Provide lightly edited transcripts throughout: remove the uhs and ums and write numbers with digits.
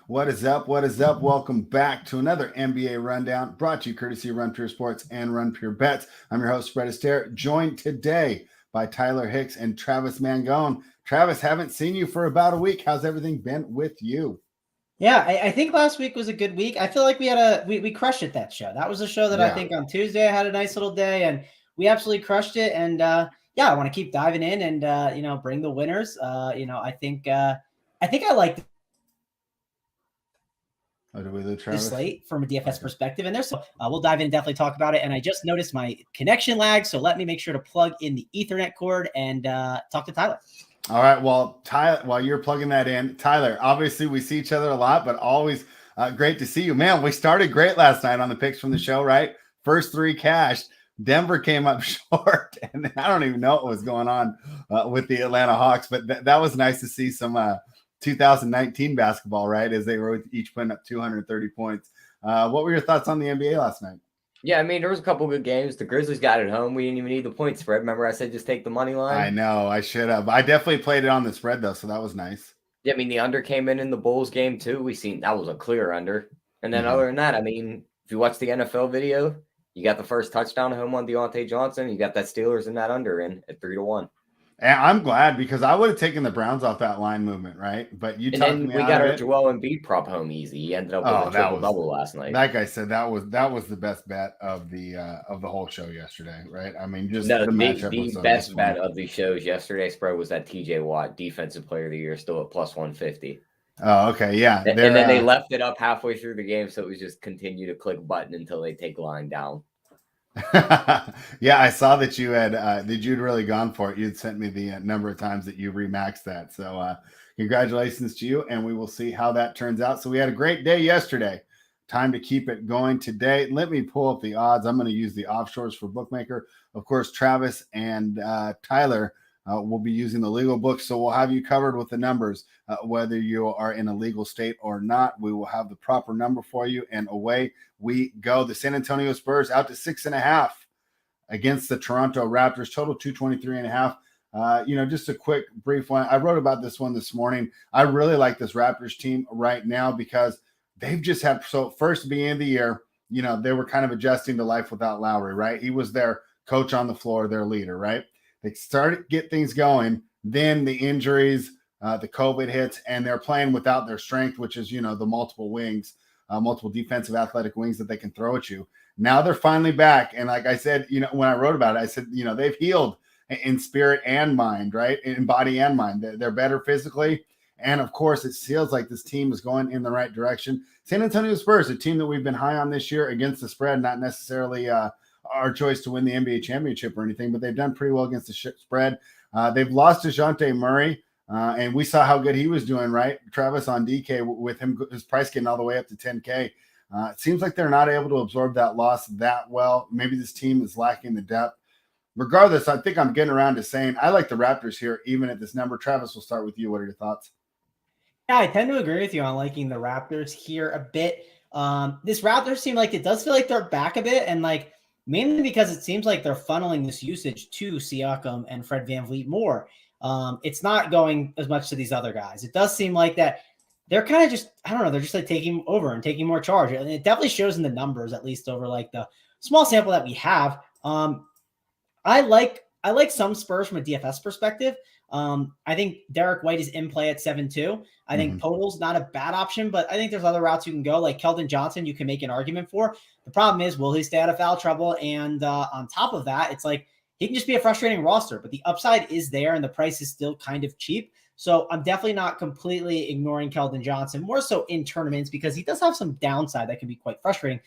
What is up? What is up? Welcome back to another NBA Rundown brought to you courtesy of Run Pure Sports and Run Pure Bets. I'm your host, Fred Astaire, joined today by Tyler Hicks and Travis Mangone. Travis, haven't seen you for about a week. How's everything been with you? Yeah, I think last week was a good week. I feel like we crushed it, that show. That was a show that I think on Tuesday I had a nice little day and we absolutely crushed it. And I want to keep diving in and bring the winners. I think I like the slate from a DFS perspective, and we'll dive in and definitely talk about it. And I just noticed my connection lag, so let me make sure to plug in the Ethernet cord and talk to Tyler. All right. Well, Tyler, while you're plugging that in, Tyler, obviously we see each other a lot, but always great to see you. Man, we started great last night on the picks from the show, right? First three cashed. Denver came up short, and I don't even know what was going on with the Atlanta Hawks, but that was nice to see some 2019 basketball, right? As they were each putting up 230 points. What were your thoughts on the NBA last night? Yeah, I mean, there was a couple good games. The Grizzlies got it home. We didn't even need the point spread. Remember I said just take the money line? I know. I should have. I definitely played it on the spread, though, so that was nice. Yeah, I mean, the under came in the Bulls game, too. We seen that was a clear under. And then other than that, I mean, if you watch the NFL video, you got the first touchdown home on Deontay Johnson. You got that Steelers in that under in at 3-1. And I'm glad because I would have taken the Browns off that line movement, right? But you talked me out of it. We got our Joel Embiid prop home easy. He ended up with a triple-double last night. Like I said, that was the best bet of the whole show yesterday, right? I mean, just the best bet of the shows yesterday spread was that TJ Watt Defensive Player of the Year still at plus 150. Oh, okay, yeah. And then they left it up halfway through the game, so it was just continue to click button until they take line down. Yeah, I saw that you had you'd really gone for it. You'd sent me the number of times that you remaxed that. So congratulations to you, and we will see how that turns out. So we had a great day yesterday. Time to keep it going today. Let me pull up the odds. I'm going to use the offshores for bookmaker. Of course, Travis and Tyler will be using the legal book, so we'll have you covered with the numbers. Whether you are in a legal state or not, we will have the proper number for you, and away we go. The San Antonio Spurs out to 6.5 against the Toronto Raptors, total 223.5. Just a quick brief one. I wrote about this one this morning. I really like this Raptors team right now because they've just had, so first beginning of the year, they were kind of adjusting to life without Lowry, right? He was their coach on the floor, their leader, right? They started to get things going. Then the injuries, the COVID hits, and they're playing without their strength, which is, the multiple wings, multiple defensive athletic wings that they can throw at you. Now they're finally back. And like I said, when I wrote about it, I said, they've healed in spirit and mind, right? In body and mind. They're better physically. And of course, it feels like this team is going in the right direction. San Antonio Spurs, a team that we've been high on this year against the spread, not necessarily our choice to win the NBA championship or anything, but they've done pretty well against the spread. They've lost DeJounte Murray, and we saw how good he was doing, right? Travis, on DK with him, his price getting all the way up to 10K. It seems like they're not able to absorb that loss that well. Maybe this team is lacking the depth. Regardless, I think I'm getting around to saying I like the Raptors here, even at this number. Travis, we'll start with you. What are your thoughts? Yeah, I tend to agree with you on liking the Raptors here a bit. This Raptors team, it does feel like they're back a bit, and mainly because it seems like they're funneling this usage to Siakam and Fred VanVleet more. It's not going as much to these other guys. It does seem like that they're kind of just, I don't know, they're just taking over and taking more charge. And it definitely shows in the numbers, at least over the small sample that we have. I like some Spurs from a DFS perspective. I think Derek White is in play at 7-2. I think total's not a bad option, but I think there's other routes you can go. Like Keldon Johnson, you can make an argument for. The problem is, will he stay out of foul trouble? And on top of that, it's he can just be a frustrating roster, but the upside is there and the price is still kind of cheap. So I'm definitely not completely ignoring Keldon Johnson, more so in tournaments because he does have some downside that can be quite frustrating.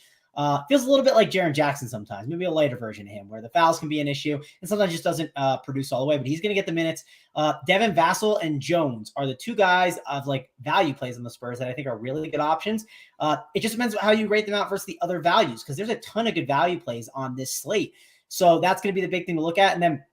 Feels a little bit like Jaren Jackson sometimes, maybe a lighter version of him where the fouls can be an issue and sometimes just doesn't produce all the way, but he's going to get the minutes. Devin Vassell and Jones are the two guys of value plays on the Spurs that I think are really good options. It just depends on how you rate them out versus the other values because there's a ton of good value plays on this slate. So that's going to be the big thing to look at. And then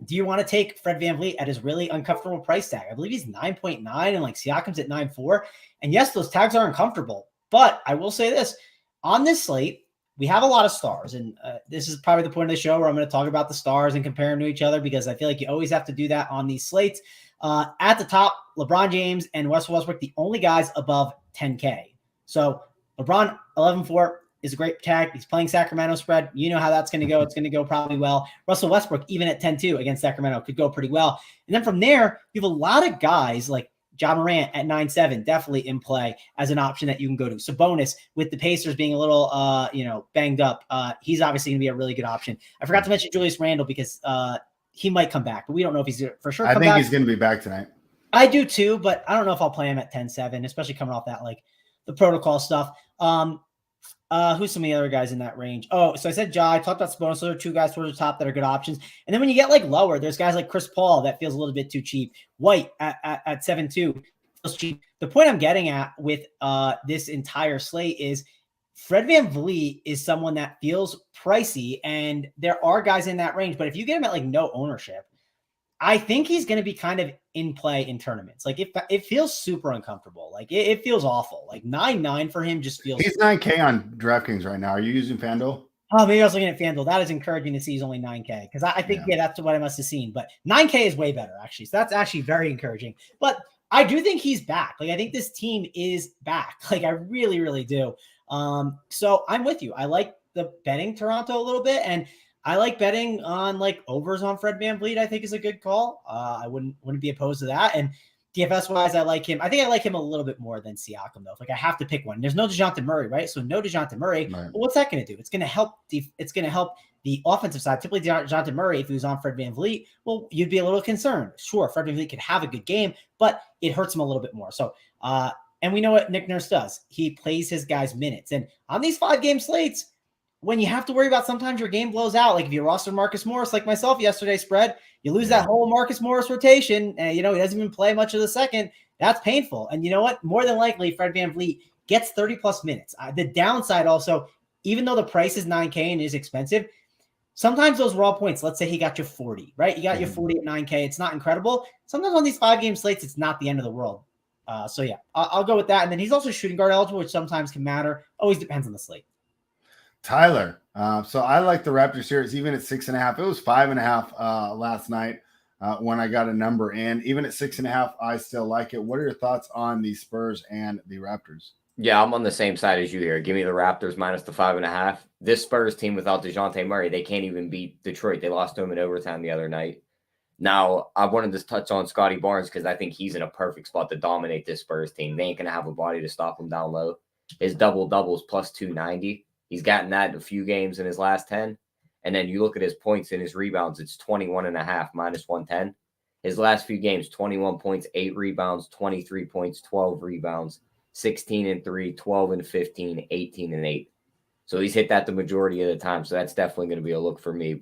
do you want to take Fred VanVleet at his really uncomfortable price tag? I believe he's 9.9 and Siakam's at 9.4. And yes, those tags are uncomfortable, but I will say this. On this slate, we have a lot of stars, and this is probably the point of the show where I'm going to talk about the stars and compare them to each other because I feel like you always have to do that on these slates. At the top, LeBron James and Russell Westbrook, the only guys above 10K. So LeBron 11-4 is a great tag. He's playing Sacramento spread. You know how that's going to go. It's going to go probably well. Russell Westbrook, even at 10-2 against Sacramento, could go pretty well. And then from there, you have a lot of guys like Ja Morant at 9-7, definitely in play as an option that you can go to. Sabonis, with the Pacers being a little, banged up, he's obviously going to be a really good option. I forgot to mention Julius Randle because he might come back, but we don't know if he's for sure. I think he's going to be back tonight. I do too, but I don't know if I'll play him at 10-7, especially coming off that, like the protocol stuff. Who's some of the other guys in that range? Oh, so I said Ja. I talked about Sabonis. Those are two guys towards the top that are good options. And then when you get like lower, there's guys like Chris Paul that feels a little bit too cheap. White at 7-2 feels cheap. The point I'm getting at with this entire slate is Fred VanVleet is someone that feels pricey, and there are guys in that range. But if you get him at like no ownership, I think he's going to be kind of in play in tournaments. Like it feels super uncomfortable. Like it feels awful. Like 9-9 for him just feels. He's 9K on DraftKings right now. Are you using FanDuel? Oh, maybe I was looking at FanDuel. That is encouraging to see he's only 9K because I think that's what I must have seen. But 9K is way better actually. So that's actually very encouraging. But I do think he's back. Like I think this team is back. Like I really, really do. So I'm with you. I like the betting Toronto a little bit, and I like betting on like overs on Fred VanVleet. I think is a good call. I wouldn't be opposed to that. And DFS wise, I like him. I think I like him a little bit more than Siakam though. If like I have to pick one, there's no DeJounte Murray, right? So no DeJounte Murray. Right. Well, what's that going to do? It's going to help. It's going to help the offensive side. Typically, DeJounte Murray, if he was on Fred VanVleet, well, you'd be a little concerned. Sure, Fred VanVleet could have a good game, but it hurts him a little bit more. So, and we know what Nick Nurse does. He plays his guys minutes, and on these 5-game slates, when you have to worry about sometimes your game blows out, like if you roster Marcus Morris, like myself yesterday spread, you lose that whole Marcus Morris rotation, and he doesn't even play much of the second. That's painful. And you know what? More than likely, Fred VanVleet gets 30+ minutes. The downside also, even though the price is 9K and is expensive, sometimes those raw points, let's say he got you 40, right? You got you 40 at 9K. It's not incredible. Sometimes on these 5-game slates, it's not the end of the world. So yeah, I'll go with that. And then he's also shooting guard eligible, which sometimes can matter. Always depends on the slate. Tyler. So I like the Raptors series even at 6.5. It was 5.5 last night when I got a number in. Even at 6.5, I still like it. What are your thoughts on the Spurs and the Raptors? Yeah, I'm on the same side as you here. Give me the Raptors minus the 5.5. This Spurs team without DeJounte Murray, they can't even beat Detroit. They lost to him in overtime the other night. Now, I wanted to touch on Scotty Barnes because I think he's in a perfect spot to dominate this Spurs team. They ain't going to have a body to stop him down low. His double-double is plus 290. He's gotten that in a few games in his last 10. And then you look at his points and his rebounds, it's 21.5 minus 110. His last few games, 21 points, 8 rebounds, 23 points, 12 rebounds, 16-3, 12-15, 18-8. So he's hit that the majority of the time. So that's definitely going to be a look for me.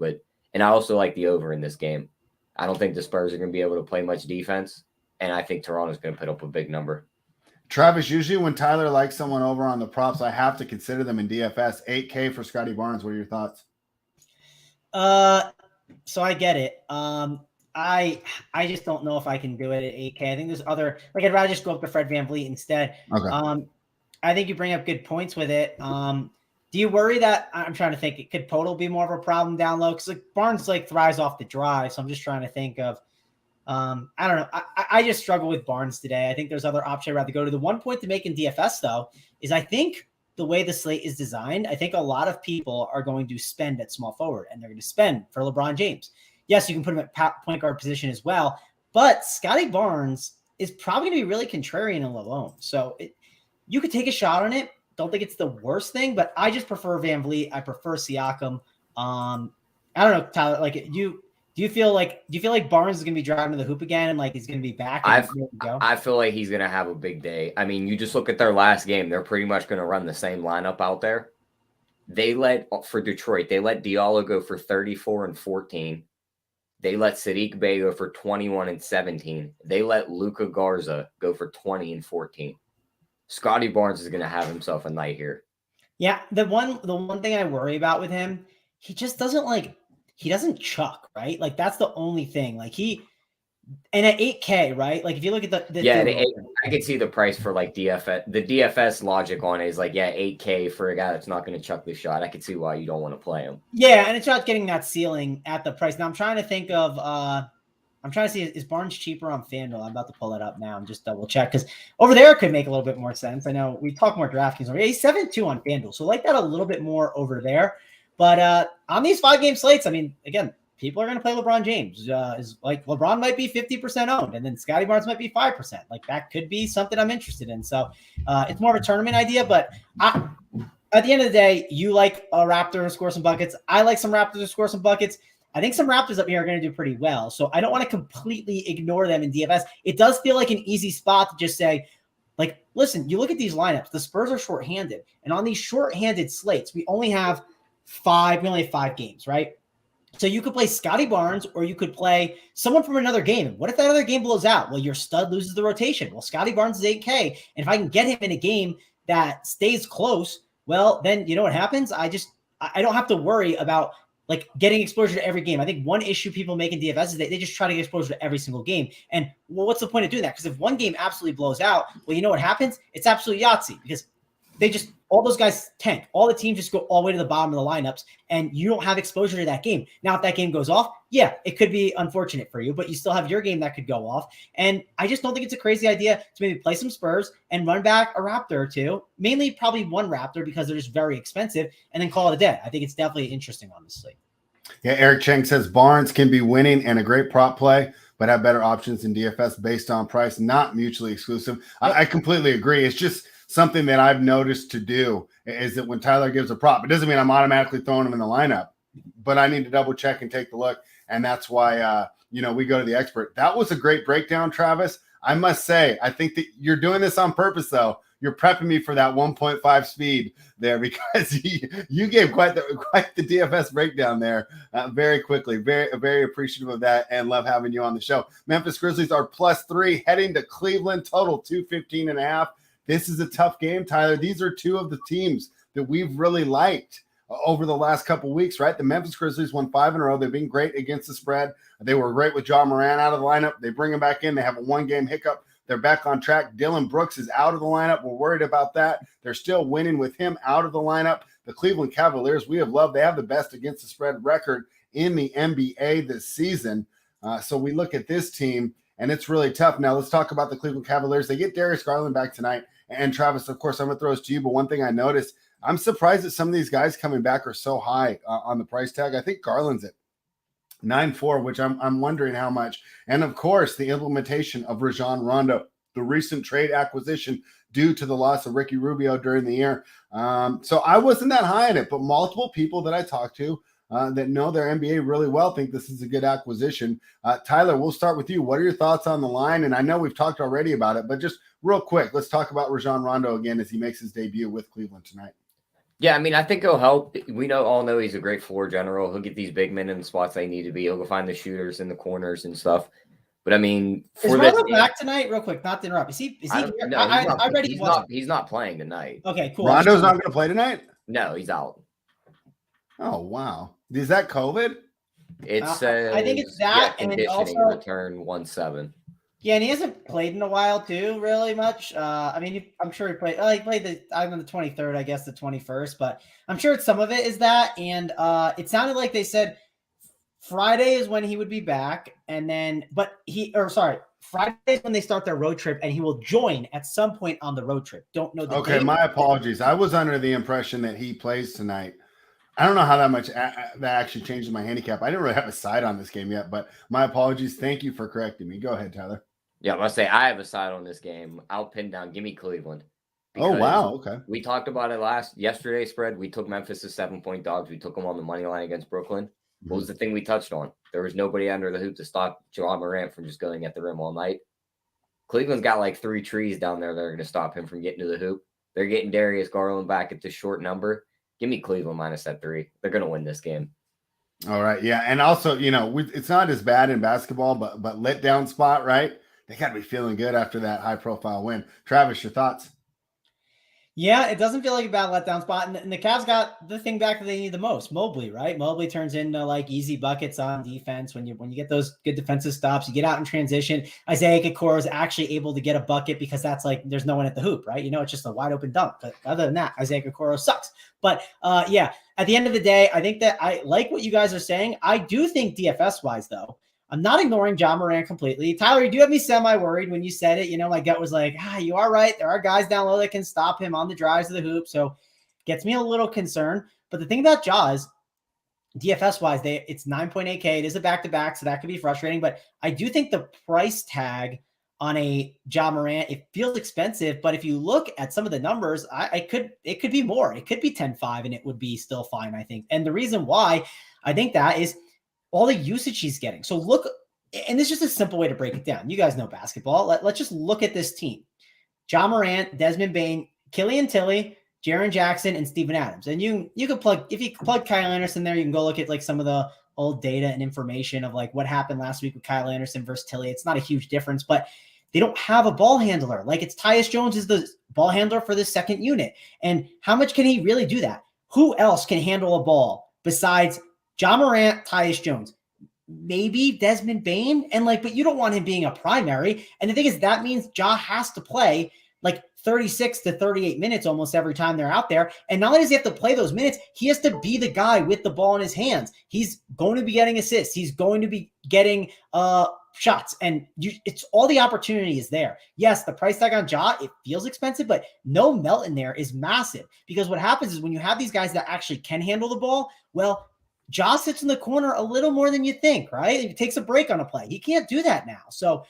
And I also like the over in this game. I don't think the Spurs are going to be able to play much defense. And I think Toronto's going to put up a big number. Travis, usually when Tyler likes someone over on the props, I have to consider them in DFS. 8K for Scotty Barnes. What are your thoughts? So I get it. I just don't know if I can do it at 8K. I think there's other, like I'd rather just go up to Fred VanVleet instead. Okay. I think you bring up good points with it. Do you worry that I'm trying to think? Could total be more of a problem down low? Because like Barnes like thrives off the drive, so I'm just trying to think of. I don't know. I just struggle with Barnes today. I think there's other options I'd rather go to. The one point to make in DFS though is I think the way the slate is designed, I think a lot of people are going to spend at small forward, and they're going to spend for LeBron James. Yes, you can put him at point guard position as well, but Scotty Barnes is probably going to be really contrarian and low-owned. So you could take a shot on it. Don't think it's the worst thing, but I just prefer VanVleet. I prefer Siakam. I don't know, Tyler. Like, do you feel like Barnes is going to be driving to the hoop again, and like he's going to be back? I feel like he's going to have a big day. I mean, you just look at their last game; they're pretty much going to run the same lineup out there. For Detroit, they let Diallo go for 34 and 14. They let Sadiq Bey go for 21 and 17. They let Luka Garza go for 20 and 14. Scotty Barnes is going to have himself a night here. Yeah, the one thing I worry about with him, he just doesn't he doesn't chuck, right? Like that's the only thing. Like and at 8K, right? Like if you look at I can see the price for like DFS. The DFS logic on it is like, 8K for a guy that's not going to chuck the shot. I can see why you don't want to play him. Yeah, and it's not getting that ceiling at the price. Now I'm trying to think of I'm trying to see, is Barnes cheaper on FanDuel? I'm about to pull it up now and just double check because over there it could make a little bit more sense. I know we talk more DraftKings. He's 7-2 on FanDuel, so like that a little bit more over there. But on these 5-game slates, I mean, again, people are going to play LeBron James. Is like LeBron might be 50% owned, and then Scotty Barnes might be 5%. Like that could be something I'm interested in. So it's more of a tournament idea, but at the end of the day, you like a Raptor to score some buckets. I like some Raptors to score some buckets. I think some Raptors up here are going to do pretty well. So I don't want to completely ignore them in DFS. It does feel like an easy spot to just say, like, listen, you look at these lineups, the Spurs are shorthanded. And on these shorthanded slates, we only have 5 games, right? So you could play Scotty Barnes or you could play someone from another game. And what if that other game blows out? Well, your stud loses the rotation. Well, Scotty Barnes is 8K. And if I can get him in a game that stays close, well, then you know what happens? I don't have to worry about like getting exposure to every game. I think one issue people make in DFS is that they just try to get exposure to every single game. And well, what's the point of doing that? Because if one game absolutely blows out, well, you know what happens? It's absolute Yahtzee because all those guys tank. All the teams just go all the way to the bottom of the lineups and you don't have exposure to that game. Now, if that game goes off, yeah, it could be unfortunate for you, but you still have your game that could go off. And I just don't think it's a crazy idea to maybe play some Spurs and run back a Raptor or two, mainly probably one Raptor because they're just very expensive, and then call it a day. I think it's definitely interesting on this slate. Yeah, Eric Cheng says Barnes can be winning and a great prop play, but have better options in DFS based on price, not mutually exclusive. I completely agree. It's just something that I've noticed to do is that when Tyler gives a prop, it doesn't mean I'm automatically throwing him in the lineup, but I need to double check and take the look. And that's why, we go to the expert. That was a great breakdown, Travis. I must say, I think that you're doing this on purpose, though. You're prepping me for that 1.5 speed there because you gave quite the DFS breakdown there very quickly. Very, very appreciative of that and love having you on the show. Memphis Grizzlies are +3 heading to Cleveland, total 215.5. This is a tough game, Tyler. These are two of the teams that we've really liked over the last couple of weeks, right? The Memphis Grizzlies won 5 in a row. They've been great against the spread. They were great with Ja Morant out of the lineup. They bring him back in. They have a 1-game hiccup. They're back on track. Dylan Brooks is out of the lineup. We're worried about that. They're still winning with him out of the lineup. The Cleveland Cavaliers, we have loved. They have the best against the spread record in the NBA this season. So we look at this team, and it's really tough. Now let's talk about the Cleveland Cavaliers. They get Darius Garland back tonight. And Travis, of course, I'm going to throw this to you. But one thing I noticed, I'm surprised that some of these guys coming back are so high on the price tag. I think Garland's at 9.4, which I'm wondering how much. And of course, the implementation of Rajon Rondo, the recent trade acquisition due to the loss of Ricky Rubio during the year. So I wasn't that high on it, but multiple people that I talked to that know their NBA really well think this is a good acquisition. Tyler, we'll start with you. What are your thoughts on the line? And I know we've talked already about it, but just real quick, let's talk about Rajon Rondo again as he makes his debut with Cleveland tonight. Yeah, I mean, I think he'll help. We all know he's a great floor general. He'll get these big men in the spots they need to be. He'll go find the shooters in the corners and stuff. But I mean, is Rondo back tonight? Real quick, not to interrupt. Is he? No, he's not playing tonight. Okay, cool. Rondo's not going to play tonight? No, he's out. Oh wow! Is that COVID? It says I think it's that, and also return 1-7. Yeah, and he hasn't played in a while too, really much. I mean, I'm sure he played. He played on the 23rd, I guess the 21st, but I'm sure some of it is that. And it sounded like they said Friday is when he would be back, and then, Friday is when they start their road trip, and he will join at some point on the road trip. Don't know the Okay, date. my apologies. I was under the impression that he plays tonight. I don't know how that much that actually changes my handicap. I didn't really have a side on this game yet, but my apologies. Thank you for correcting me. Go ahead, Tyler. Yeah, I'm going to say I have a side on this game. I'll pin down. Give me Cleveland. Oh, wow. Okay. We talked about it yesterday's spread. We took Memphis as 7-point dogs. We took them on the money line against Brooklyn. Mm-hmm. What was the thing we touched on? There was nobody under the hoop to stop Ja Morant from just going at the rim all night. Cleveland's got like 3 trees down there that are going to stop him from getting to the hoop. They're getting Darius Garland back at this short number. Give me Cleveland minus that 3. They're going to win this game. All right. Yeah. And also, it's not as bad in basketball, but let down spot, right? They got to be feeling good after that high profile win. Travis, your thoughts? Yeah, it doesn't feel like a bad letdown spot. And the Cavs got the thing back that they need the most, Mobley, right? Mobley turns into like easy buckets on defense. When you get those good defensive stops, you get out in transition. Isaiah Okoro is actually able to get a bucket because that's like there's no one at the hoop, right? It's just a wide open dunk. But other than that, Isaiah Okoro sucks. But yeah, at the end of the day, I think that I like what you guys are saying. I do think DFS wise though, I'm not ignoring Ja Morant completely. Tyler, you do have me semi-worried when you said it. My gut was like, you are right. There are guys down low that can stop him on the drives of the hoop. So gets me a little concerned. But the thing about Ja is, DFS-wise, it's 9.8K. It is a back-to-back, so that could be frustrating. But I do think the price tag on a Ja Morant, it feels expensive. But if you look at some of the numbers, it could be more. It could be 10-5, and it would be still fine, I think. And the reason why I think that is all the usage he's getting. So look, and this is just a simple way to break it down. You guys know basketball. Let's just look at this team. Ja Morant, Desmond Bane, Killian Tilly, Jaren Jackson, and Steven Adams. And you could plug, if you plug Kyle Anderson there, you can go look at like some of the old data and information of like what happened last week with Kyle Anderson versus Tilly. It's not a huge difference, but they don't have a ball handler. Like it's Tyus Jones is the ball handler for the second unit. And how much can he really do that? Who else can handle a ball besides Ja Morant, Tyus Jones? Maybe Desmond Bane. And but you don't want him being a primary. And the thing is, that means Ja has to play like 36 to 38 minutes almost every time they're out there. And not only does he have to play those minutes, he has to be the guy with the ball in his hands. He's going to be getting assists. He's going to be getting shots. And it's all the opportunity is there. Yes, the price tag on Ja, it feels expensive, but no melt in there is massive. Because what happens is when you have these guys that actually can handle the ball, well, Ja sits in the corner a little more than you think, right? He takes a break on a play. He can't do that now. So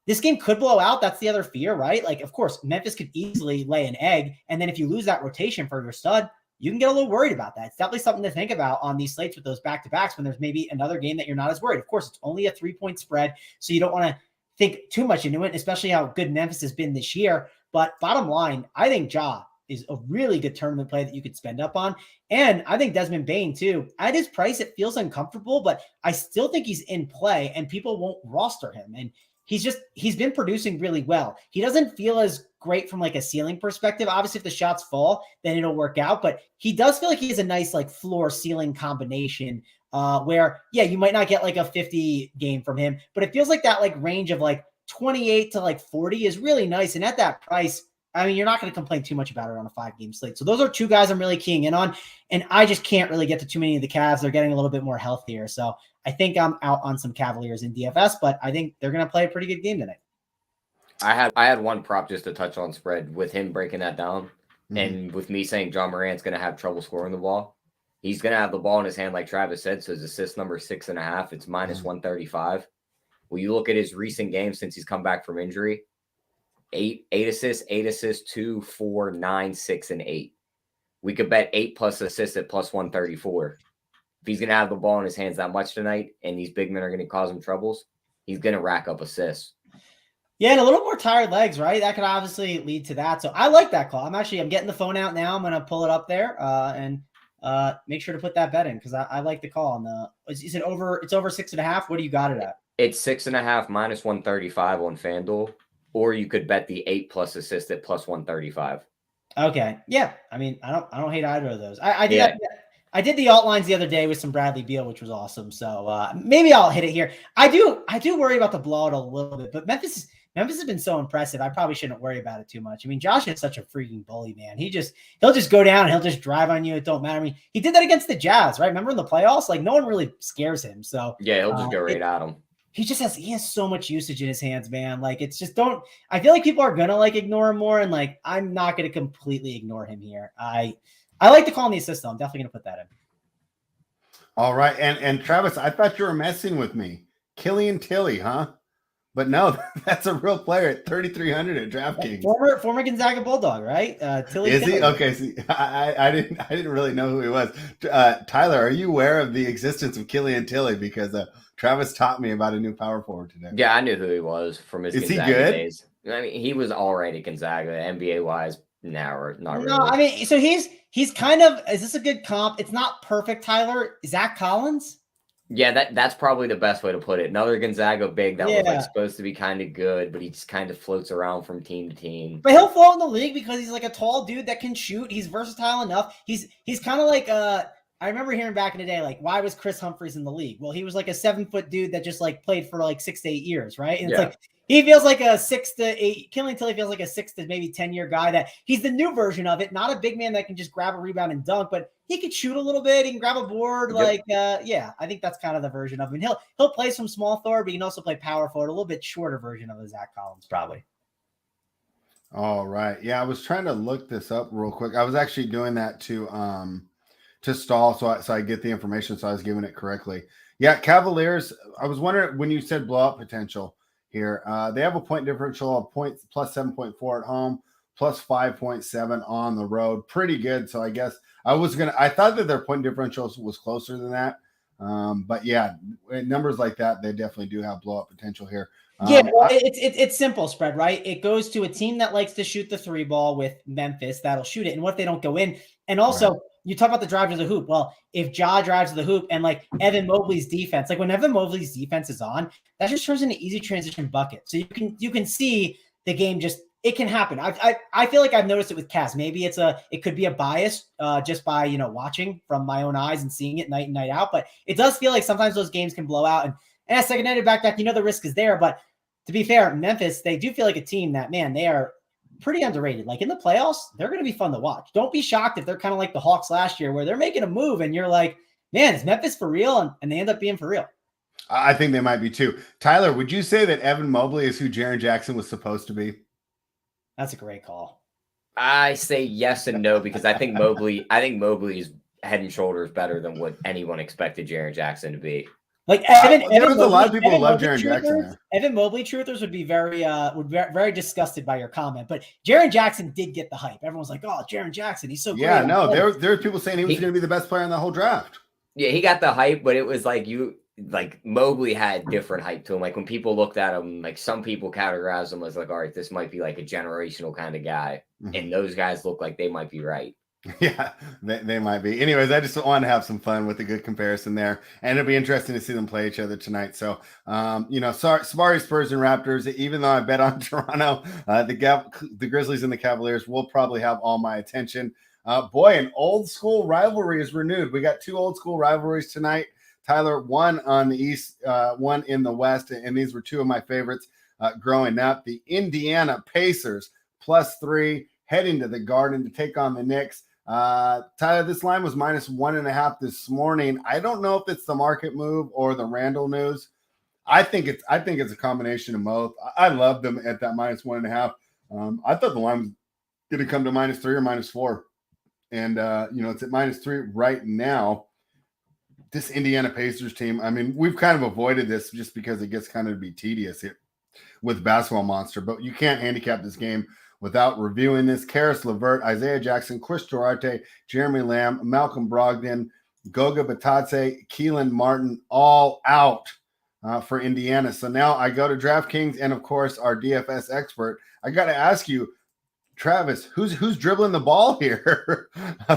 this game could blow out. That's the other fear, right? Like, of course, Memphis could easily lay an egg. And then if you lose that rotation for your stud, you can get a little worried about that. It's definitely something to think about on these slates with those back-to-backs when there's maybe another game that you're not as worried. Of course, it's only a 3-point spread, so you don't want to think too much into it, especially how good Memphis has been this year. But bottom line, I think Ja is a really good tournament play that you could spend up on. And I think Desmond Bane too. At his price, it feels uncomfortable, but I still think he's in play and people won't roster him. And he's been producing really well. He doesn't feel as great from like a ceiling perspective. Obviously, if the shots fall, then it'll work out. But he does feel like he has a nice like floor ceiling combination where, yeah, you might not get like a 50 game from him, but it feels like that like range of like 28 to like 40 is really nice. And at that price, I mean, you're not going to complain too much about it on a 5-game slate. So those are two guys I'm really keying in on. And I just can't really get to too many of the Cavs. They're getting a little bit more healthier. So I think I'm out on some Cavaliers in DFS, but I think they're going to play a pretty good game tonight. I had one prop just to touch on spread with him breaking that down. Mm-hmm. And with me saying Ja Morant's going to have trouble scoring the ball. He's going to have the ball in his hand, like Travis said. So his assist number 6.5, it's minus 135. When you look at his recent games since he's come back from injury, 8 assists, 2, 4, 9, 6, and 8. We could bet 8 plus assists at plus 134. If he's going to have the ball in his hands that much tonight and these big men are going to cause him troubles, he's going to rack up assists. Yeah, and a little more tired legs, right? That could obviously lead to that. So I like that call. I'm getting the phone out now. I'm going to pull it up there and make sure to put that bet in because I like the call. On the is it over? It's over 6.5. What do you got it at? It's 6.5 minus 135 on FanDuel. Or you could bet the 8 plus assist at plus 135. Okay. Yeah. I mean, I don't hate either of those. I did the alt lines the other day with some Bradley Beal, which was awesome. So maybe I'll hit it here. I do worry about the blowout a little bit, but Memphis has been so impressive. I probably shouldn't worry about it too much. I mean, Josh is such a freaking bully, man. He'll just go down and he'll just drive on you. It don't matter. I mean, he did that against the Jazz, right? Remember in the playoffs? Like no one really scares him. So yeah, he'll just go right at him. He has so much usage in his hands, man. Like it's just I feel like people are gonna like ignore him more, and like I'm not gonna completely ignore him here. I like to call him the assist though. I'm definitely gonna put that in. All right, and Travis, I thought you were messing with me, Killian Tilly, huh? But no, that's a real player at 3,300 at DraftKings. Former Gonzaga Bulldog, right? Tilly. Is he? Okay, see, I didn't really know who he was. Tyler, are you aware of the existence of Killian Tilly? Because Travis taught me about a new power forward today. Yeah, I knew who he was from his Gonzaga days. I mean, he was all right at Gonzaga, NBA wise. Not really. No, I mean, so he's kind of. Is this a good comp? It's not perfect, Tyler. Zach Collins. Yeah, that's probably the best way to put it. Another Gonzaga big that was like supposed to be kind of good, but he just kind of floats around from team to team. But he'll float in the league because he's like a tall dude that can shoot. He's versatile enough. He's kind of like I remember hearing back in the day, like, why was Chris Humphries in the league? Well, he was like a 7-foot dude that just like played for like 6 to 8 years, right? And it's like He feels like a 6 to 8, Killing Tilly feels like a 6 to maybe 10-year guy that he's the new version of it. Not a big man that can just grab a rebound and dunk, but he could shoot a little bit. He can grab a board. Yep. I think that's kind of the version of him. He'll play some small forward, but he can also play power forward, a little bit shorter version of the Zach Collins, probably. All right. Yeah, I was trying to look this up real quick. I was actually doing that to stall so I get the information, so I was giving it correctly. Yeah, Cavaliers, I was wondering when you said blowout potential here. They have a point differential of plus 7.4 at home, plus 5.7 on the road. Pretty good. So I guess I thought that their point differential was closer than that. But yeah, numbers like that, they definitely do have blowout potential here. It's simple spread, right? It goes to a team that likes to shoot the 3 ball with Memphis that'll shoot it. And what if they don't go in? And also, you talk about the drive to the hoop. Well, if Ja drives to the hoop and like Evan Mobley's defense, like when Evan Mobley's defense is on, that just turns into easy transition bucket. So you can see the game it can happen. I feel like I've noticed it with Cavs. Maybe it could be a bias just by watching from my own eyes and seeing it night in, night out. But it does feel like sometimes those games can blow out. And as second-handed back, the risk is there. But to be fair, Memphis, they do feel like a team that, man, they are pretty underrated. Like in the playoffs, they're going to be fun to watch. Don't be shocked if they're kind of like the Hawks last year where they're making a move and you're like, man, is Memphis for real? And they end up being for real. I think they might be too. Tyler, would you say that Evan Mobley is who Jaren Jackson was supposed to be? That's a great call. I say yes and no because I think Mobley is head and shoulders better than what anyone expected Jaren Jackson to be. Like there's a lot of people who love Jaren Jackson. Evan Mobley truthers would be very disgusted by your comment, but Jaren Jackson did get the hype. Everyone's like, "Oh, Jaren Jackson, he's so great." Yeah, no, there were people saying he was going to be the best player in the whole draft. Yeah, he got the hype, but it was like Mobley had different hype to him. Like when people looked at him, like some people categorized him as like, all right, this might be like a generational kind of guy, and those guys look like they might be right. Yeah, they might be. Anyways, I just want to have some fun with a good comparison there, and it'll be interesting to see them play each other tonight. So, sorry, Spurs and Raptors. Even though I bet on Toronto, the Grizzlies and the Cavaliers will probably have all my attention. Boy, an old school rivalry is renewed. We got 2 old school rivalries tonight. Tyler, one on the East, one in the West, and these were 2 of my favorites growing up. The Indiana Pacers +3 heading to the Garden to take on the Knicks. Tyler, this line was -1.5 this morning. I don't know if it's the market move or the Randall news. I think it's a combination of both. I love them at that -1.5. I thought the line was going to come to -3 or -4, and it's at -3 right now. This Indiana Pacers team, I mean, we've kind of avoided this just because it gets kind of to be tedious here with Basketball Monster, but you can't handicap this game without reviewing this. Karis LeVert, Isaiah Jackson, Chris Duarte, Jeremy Lamb, Malcolm Brogdon, Goga Batadze, Keelan Martin, all out for Indiana. So now I go to DraftKings and, of course, our DFS expert. I got to ask you, Travis, who's dribbling the ball here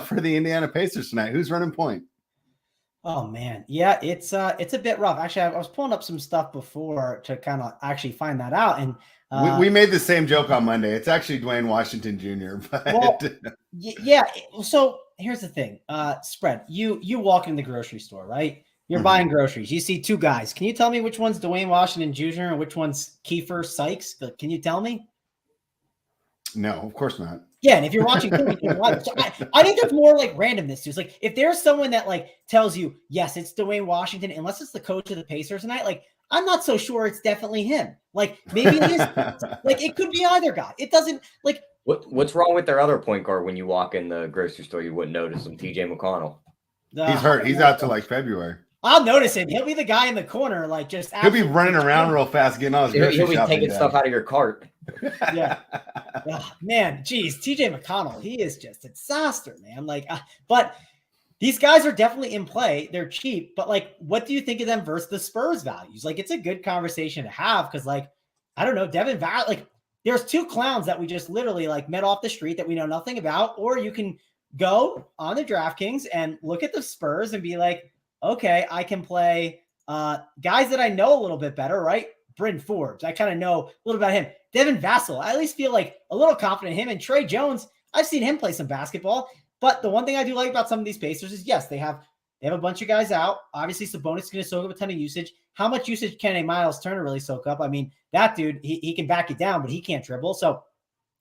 for the Indiana Pacers tonight? Who's running point? Oh man, yeah, it's a bit rough. Actually, I was pulling up some stuff before to kind of actually find that out, and we made the same joke on Monday. It's actually Dwayne Washington Jr. But yeah. So here's the thing, spread. You walk in the grocery store, right? You're buying groceries. You see 2 guys. Can you tell me which one's Dwayne Washington Jr. and which one's Kiefer Sykes? Can you tell me? No, of course not. Yeah, and if you're watching, so I think that's more like randomness. It's like if there's someone that like tells you, yes, it's Dwayne Washington, unless it's the coach of the Pacers tonight, like I'm not so sure it's definitely him. Like maybe it is. Like it could be either guy. It doesn't like. What's wrong with their other point guard when you walk in the grocery store? You wouldn't notice him, TJ McConnell. He's hurt. He's out till like February. I'll notice him. He'll be the guy in the corner, like just. He'll be running around real fast, getting all his grocery shopping. He'll be taking stuff out of your cart. Yeah. Oh, man, geez, TJ McConnell, he is just a disaster, man. Like, but these guys are definitely in play. They're cheap, but like, what do you think of them versus the Spurs values? Like, it's a good conversation to have because, like, I don't know, Devin Val. Like, there's 2 clowns that we just literally like met off the street that we know nothing about, or you can go on the DraftKings and look at the Spurs and be like, okay, I can play guys that I know a little bit better, right? Bryn Forbes, I kind of know a little about him. Devin Vassell, I at least feel like a little confident in him. And Trey Jones, I've seen him play some basketball. But the one thing I do like about some of these Pacers is, yes, they have They have a bunch of guys out. Obviously, Sabonis is going to soak up a ton of usage. How much usage can a Miles Turner really soak up? I mean, that dude, he can back it down, but he can't dribble. So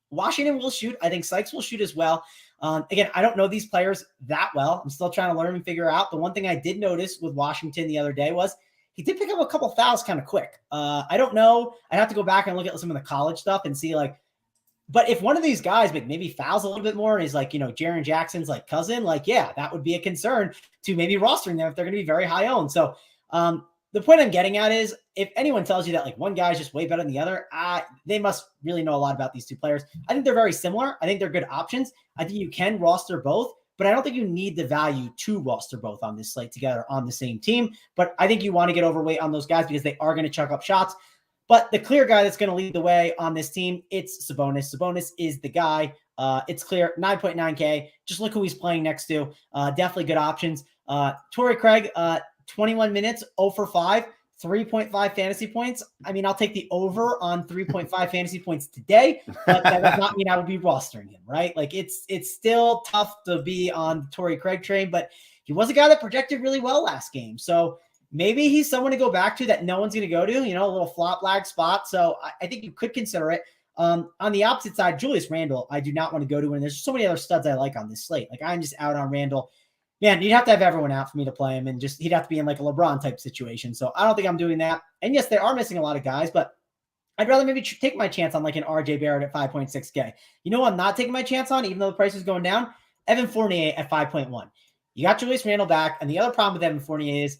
Washington will shoot. I think Sykes will shoot as well. Again, I don't know these players that well. I'm still trying to learn and figure out. The one thing I did notice with Washington the other day was he did pick up a couple fouls kind of quick. I don't know. I'd have to go back and look at some of the college stuff and see like, but if one of these guys maybe fouls a little bit more and he's like, Jaren Jackson's like cousin, like, yeah, that would be a concern to maybe rostering them if they're going to be very high owned. So the point I'm getting at is if anyone tells you that like one guy is just way better than the other, they must really know a lot about these two players. I think they're very similar. I think they're good options. I think you can roster both, but I don't think you need the value to roster both on this slate together on the same team. But I think you want to get overweight on those guys because they are going to chuck up shots. But the clear guy that's going to lead the way on this team, it's Sabonis. Sabonis is the guy. It's clear, 9.9K. Just look who he's playing next to. Definitely good options. Torrey Craig, 21 minutes, 0 for 5, 3.5 fantasy points. I mean, I'll take the over on 3.5 fantasy points today, but that does not mean I would be rostering him, right? Like it's still tough to be on the Torrey Craig train, but he was a guy that projected really well last game. So maybe he's someone to go back to that no one's going to go to, a little flop lag spot. So I think you could consider it. On the opposite side, Julius Randle, I do not want to go to, and there's so many other studs I like on this slate. Like I'm just out on Randle. Man, you'd have to have everyone out for me to play him, and just he'd have to be in like a LeBron type situation. So I don't think I'm doing that. And yes, they are missing a lot of guys, but I'd rather maybe take my chance on like an RJ Barrett at 5.6K. You know what I'm not taking my chance on, even though the price is going down? Evan Fournier at 5.1. You got Julius Randle back, and the other problem with Evan Fournier is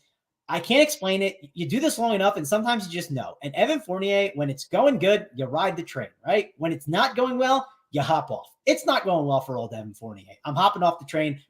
I can't explain it. You do this long enough, and sometimes you just know. And Evan Fournier, when it's going good, you ride the train, right? When it's not going well, you hop off. It's not going well for old Evan Fournier. I'm hopping off the train.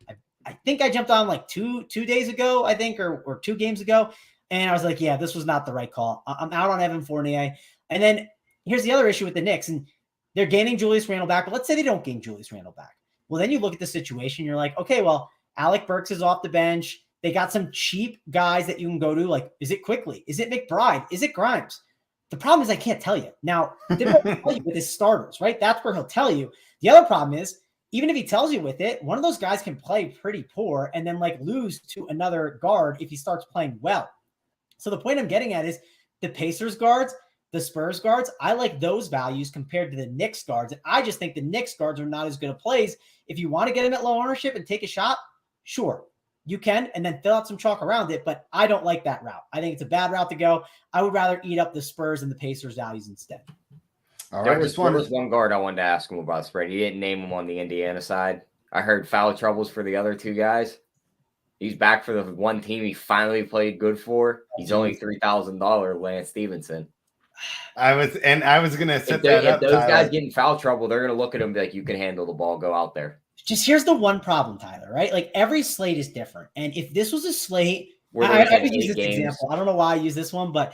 I think I jumped on like two days ago, I think, or 2 games ago. And I was like, yeah, this was not the right call. I'm out on Evan Fournier. And then here's the other issue with the Knicks. And they're gaining Julius Randle back. But let's say they don't gain Julius Randle back. Well, then you look at the situation. You're like, okay, well, Alec Burks is off the bench. They got some cheap guys that you can go to. Like, is it Quickly? Is it McBride? Is it Grimes? The problem is I can't tell you. Now, they won't tell you with his starters, right? That's where he'll tell you. The other problem is, even if he tells you with it, one of those guys can play pretty poor and then like lose to another guard if he starts playing well. So the point I'm getting at is the Pacers guards, the Spurs guards, I like those values compared to the Knicks guards. And I just think the Knicks guards are not as good of plays. If you want to get him at low ownership and take a shot, sure, you can, and then fill out some chalk around it. But I don't like that route. I think it's a bad route to go. I would rather eat up the Spurs and the Pacers values instead. All right, there was one guard I wanted to ask him about spread. He didn't name him on the Indiana side. I heard foul troubles for the other 2 guys. He's back for the one team he finally played good for. He's only $3,000, Lance Stevenson. I was going to set that up. If those guys get in foul trouble, they're going to look at him and be like, you can handle the ball, go out there. Just here's the one problem, Tyler, right? Like every slate is different. And if this was a slate, I would use this example. I don't know why I use this one, but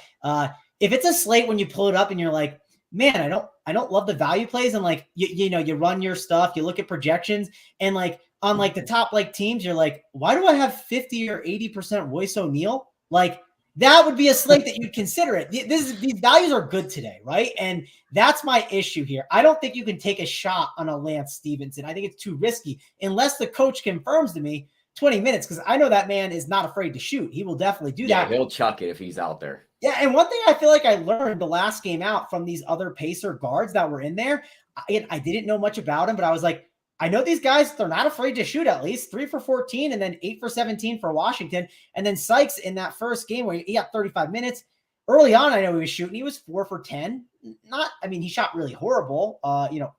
if it's a slate when you pull it up and you're like, man, I don't love the value plays. And like, you run your stuff, you look at projections and like on like the top like teams, you're like, why do I have 50 or 80% Royce O'Neal? Like that would be a slate that you'd consider it. These values are good today, right? And that's my issue here. I don't think you can take a shot on a Lance Stevenson. I think it's too risky unless the coach confirms to me 20 minutes, because I know that man is not afraid to shoot. He will definitely do that. He'll chuck it if he's out there. Yeah, and one thing I feel like I learned the last game out from these other Pacer guards that were in there, I didn't know much about them, but I was like, I know these guys, they're not afraid to shoot at least 3 for 14 and then 8 for 17 for Washington. And then Sykes in that first game where he got 35 minutes. Early on, I know he was shooting. He was 4 for 10. He shot really horrible,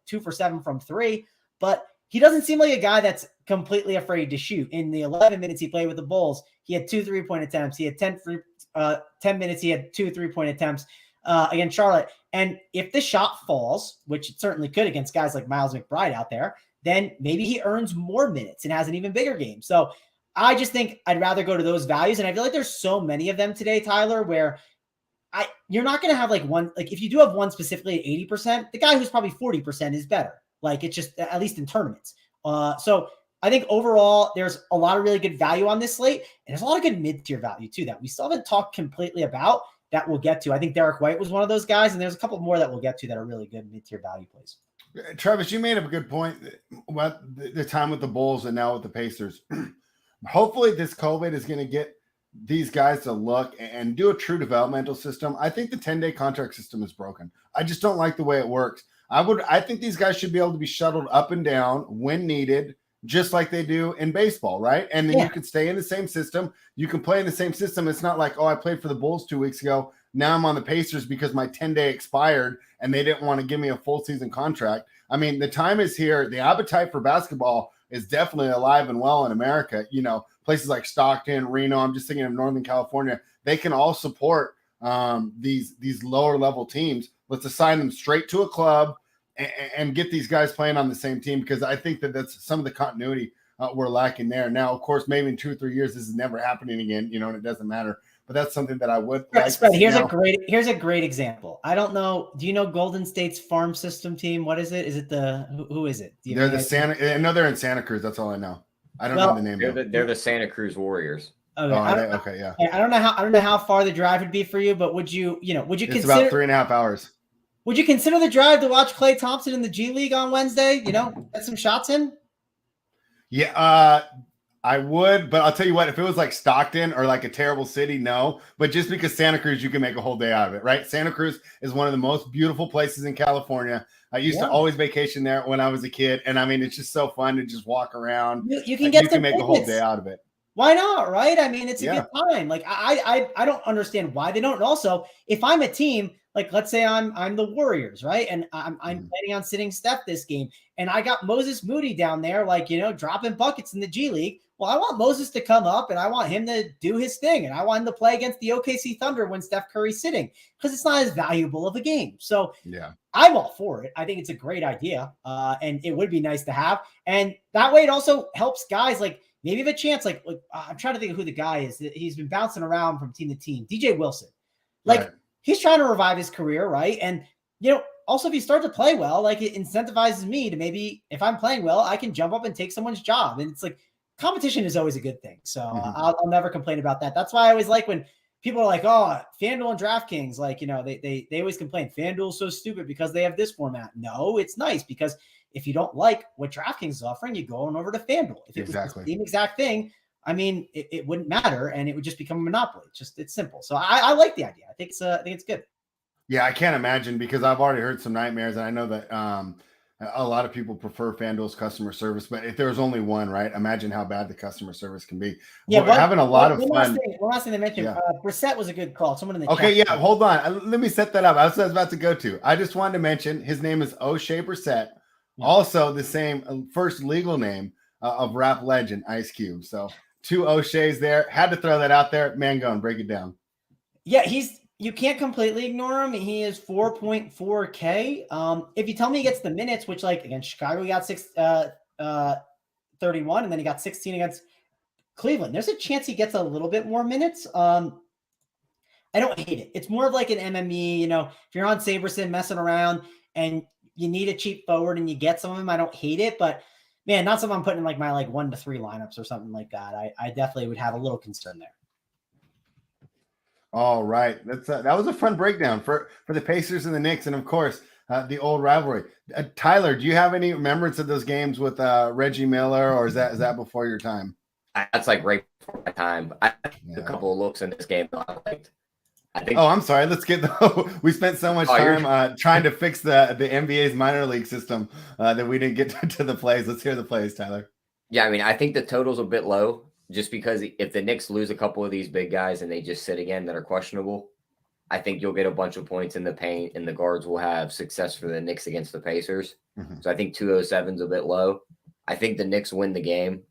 2 for 7 from 3, but he doesn't seem like a guy that's completely afraid to shoot. In the 11 minutes he played with the Bulls, he had 2 3-point attempts. He had 10 minutes, he had 2 3-point attempts against Charlotte. And if the shot falls, which it certainly could against guys like Miles McBride out there, then maybe he earns more minutes and has an even bigger game. So I just think I'd rather go to those values. And I feel like there's so many of them today, Tyler, where you're not going to have like one, like if you do have one specifically at 80%, the guy who's probably 40% is better. Like it's just, at least in tournaments. So I think overall there's a lot of really good value on this slate, and there's a lot of good mid-tier value too that we still haven't talked completely about that we'll get to. I think Derek White was one of those guys, and there's a couple more that we'll get to that are really good mid-tier value plays. Travis, you made up a good point about the time with the Bulls and now with the Pacers. hopefully this COVID is going to get these guys to look and do a true developmental system. I think the 10-day contract system is broken. I just don't like the way it works. I think these guys should be able to be shuttled up and down when needed, just like they do in baseball, right? And then you can stay in the same system. You can play in the same system. It's not like, oh, I played for the Bulls 2 weeks ago. Now I'm on the Pacers because my 10-day expired and they didn't want to give me a full season contract. I mean, the time is here. The appetite for basketball is definitely alive and well in America. You know, places like Stockton, Reno, I'm just thinking of Northern California, they can all support these lower level teams. Let's assign them straight to a club and get these guys playing on the same team, because I think that's some of the continuity we're lacking there. Now, of course, maybe in 2 or 3 years, this is never happening again, you know, and it doesn't matter. But that's something that I would like. Spread. Here's a great example. I don't know. Do you know Golden State's farm system team? What is it? Is it who is it? They're the I know they're in Santa Cruz. That's all I know. I don't know the name. They're the Santa Cruz Warriors. Okay. Yeah. I don't know how far the drive would be for you, but would you consider? It's about 3.5 hours. Would you consider the drive to watch Klay Thompson in the G League on Wednesday? You know, get some shots in. Yeah, I would, but I'll tell you what, if it was like Stockton or like a terrible city, no. But just because Santa Cruz, you can make a whole day out of it, right? Santa Cruz is one of the most beautiful places in California. I used to always vacation there when I was a kid. And I mean, it's just so fun to just walk around. You can make a whole day out of it. Why not, right? I mean, it's a good time. Like, I don't understand why they don't. And also, if I'm a team, like let's say I'm the Warriors, right? And I'm planning on sitting Steph this game, and I got Moses Moody down there, like, you know, dropping buckets in the G League. Well, I want Moses to come up and I want him to do his thing. And I want him to play against the OKC Thunder when Steph Curry's sitting, because it's not as valuable of a game. So I'm all for it. I think it's a great idea. And it would be nice to have. And that way it also helps guys like maybe have a chance. Like I'm trying to think of who the guy is. He's been bouncing around from team to team. DJ Wilson. Like he's trying to revive his career, right? And, you know, also if you start to play well, like it incentivizes me to maybe, if I'm playing well, I can jump up and take someone's job. And it's like, competition is always a good thing. So I'll never complain about that. That's why I always like when people are like, oh, FanDuel and DraftKings, like, you know, they always complain FanDuel's so stupid because they have this format. No, it's nice because if you don't like what DraftKings is offering, you go on over to FanDuel. If it was the same exact thing, I mean, it wouldn't matter and it would just become a monopoly. It's simple. So I like the idea. I think it's good. Yeah, I can't imagine, because I've already heard some nightmares, and I know that a lot of people prefer FanDuel's customer service, but if there's only one, right? Imagine how bad the customer service can be. Yeah, we're having a lot of fun. One last thing to mention, Brissett was a good call. Someone in the chat. Hold on. Let me set that up. That's what I was about to go to. I just wanted to mention his name is O'Shea Brissett, also the same first legal name of rap legend Ice Cube. So 2 O'Sheas there. Had to throw that out there. Mangone, break it down. Yeah, you can't completely ignore him. He is 4.4K. If you tell me he gets the minutes, which like against Chicago, he got 31, and then he got 16 against Cleveland. There's a chance he gets a little bit more minutes. I don't hate it. It's more of like an MME, you know, if you're on Saberson messing around and you need a cheap forward and you get some of them, I don't hate it, but man, not something I'm putting in like my 1 to 3 lineups or something like that. I definitely would have a little concern there. All right. That was a fun breakdown for the Pacers and the Knicks, and of course, the old rivalry. Tyler, do you have any remembrance of those games with Reggie Miller, or is that before your time? That's like right before my time. I had a couple of looks in this game that I liked. I'm sorry. Let's get we spent so much time trying to fix the NBA's minor league system that we didn't get to the plays. Let's hear the plays, Tyler. Yeah, I mean, I think the total's a bit low, just because if the Knicks lose a couple of these big guys and they just sit again that are questionable, I think you'll get a bunch of points in the paint, and the guards will have success for the Knicks against the Pacers. So I think 207 is a bit low. I think the Knicks win the game.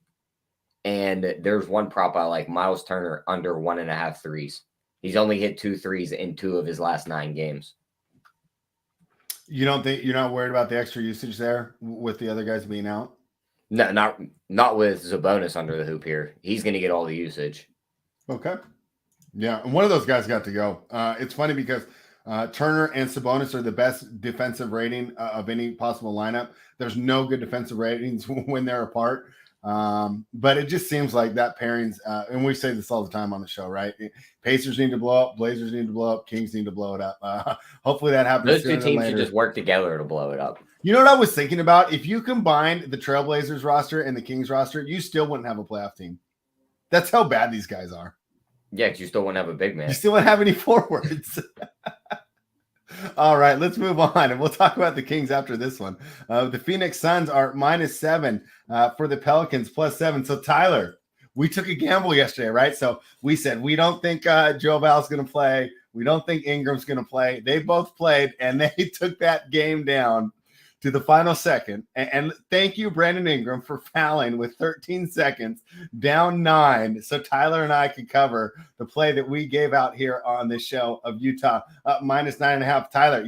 And there's one prop I like, Miles Turner under 1.5 threes. He's only hit 2 threes in 2 of his last 9 games. You don't think you're not worried about the extra usage there with the other guys being out? No, not with Sabonis under the hoop here. He's going to get all the usage. Okay. Yeah, and one of those guys got to go. It's funny because Turner and Sabonis are the best defensive rating of any possible lineup. There's no good defensive ratings when they're apart. But it just seems like that pairings, and we say this all the time on the show, right? Pacers need to blow up, Blazers need to blow up, Kings need to blow it up. Hopefully that happens. Those 2 teams should just work together to blow it up. You know what I was thinking about? If you combined the Trailblazers roster and the Kings roster, you still wouldn't have a playoff team. That's how bad these guys are. Yeah, because you still wouldn't have a big man. You still wouldn't have any forwards. All right, let's move on, and we'll talk about the Kings after this one. The Phoenix Suns are -7 for the Pelicans, +7. So, Tyler, we took a gamble yesterday, right? So we said we don't think Joe Val's going to play. We don't think Ingram's going to play. They both played, and they took that game down to the final second. And thank you, Brandon Ingram, for fouling with 13 seconds, down 9. So Tyler and I could cover the play that we gave out here on this show of Utah -9.5. Tyler,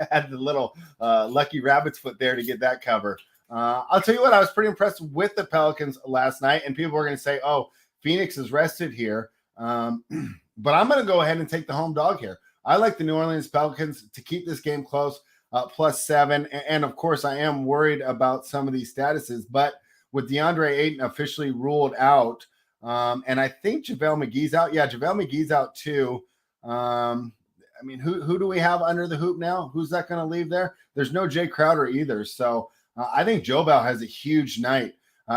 had the little lucky rabbit's foot there to get that cover. I'll tell you what, I was pretty impressed with the Pelicans last night, and people were going to say, oh, Phoenix is rested here. But I'm going to go ahead and take the home dog here. I like the New Orleans Pelicans to keep this game close, +7. And of course, I am worried about some of these statuses, but with DeAndre Ayton officially ruled out, and I think JaVale McGee's out. Yeah, JaVale McGee's out too. Who do we have under the hoop now? Who's that going to leave there? There's no Jay Crowder either. So I think Joe Val has a huge night.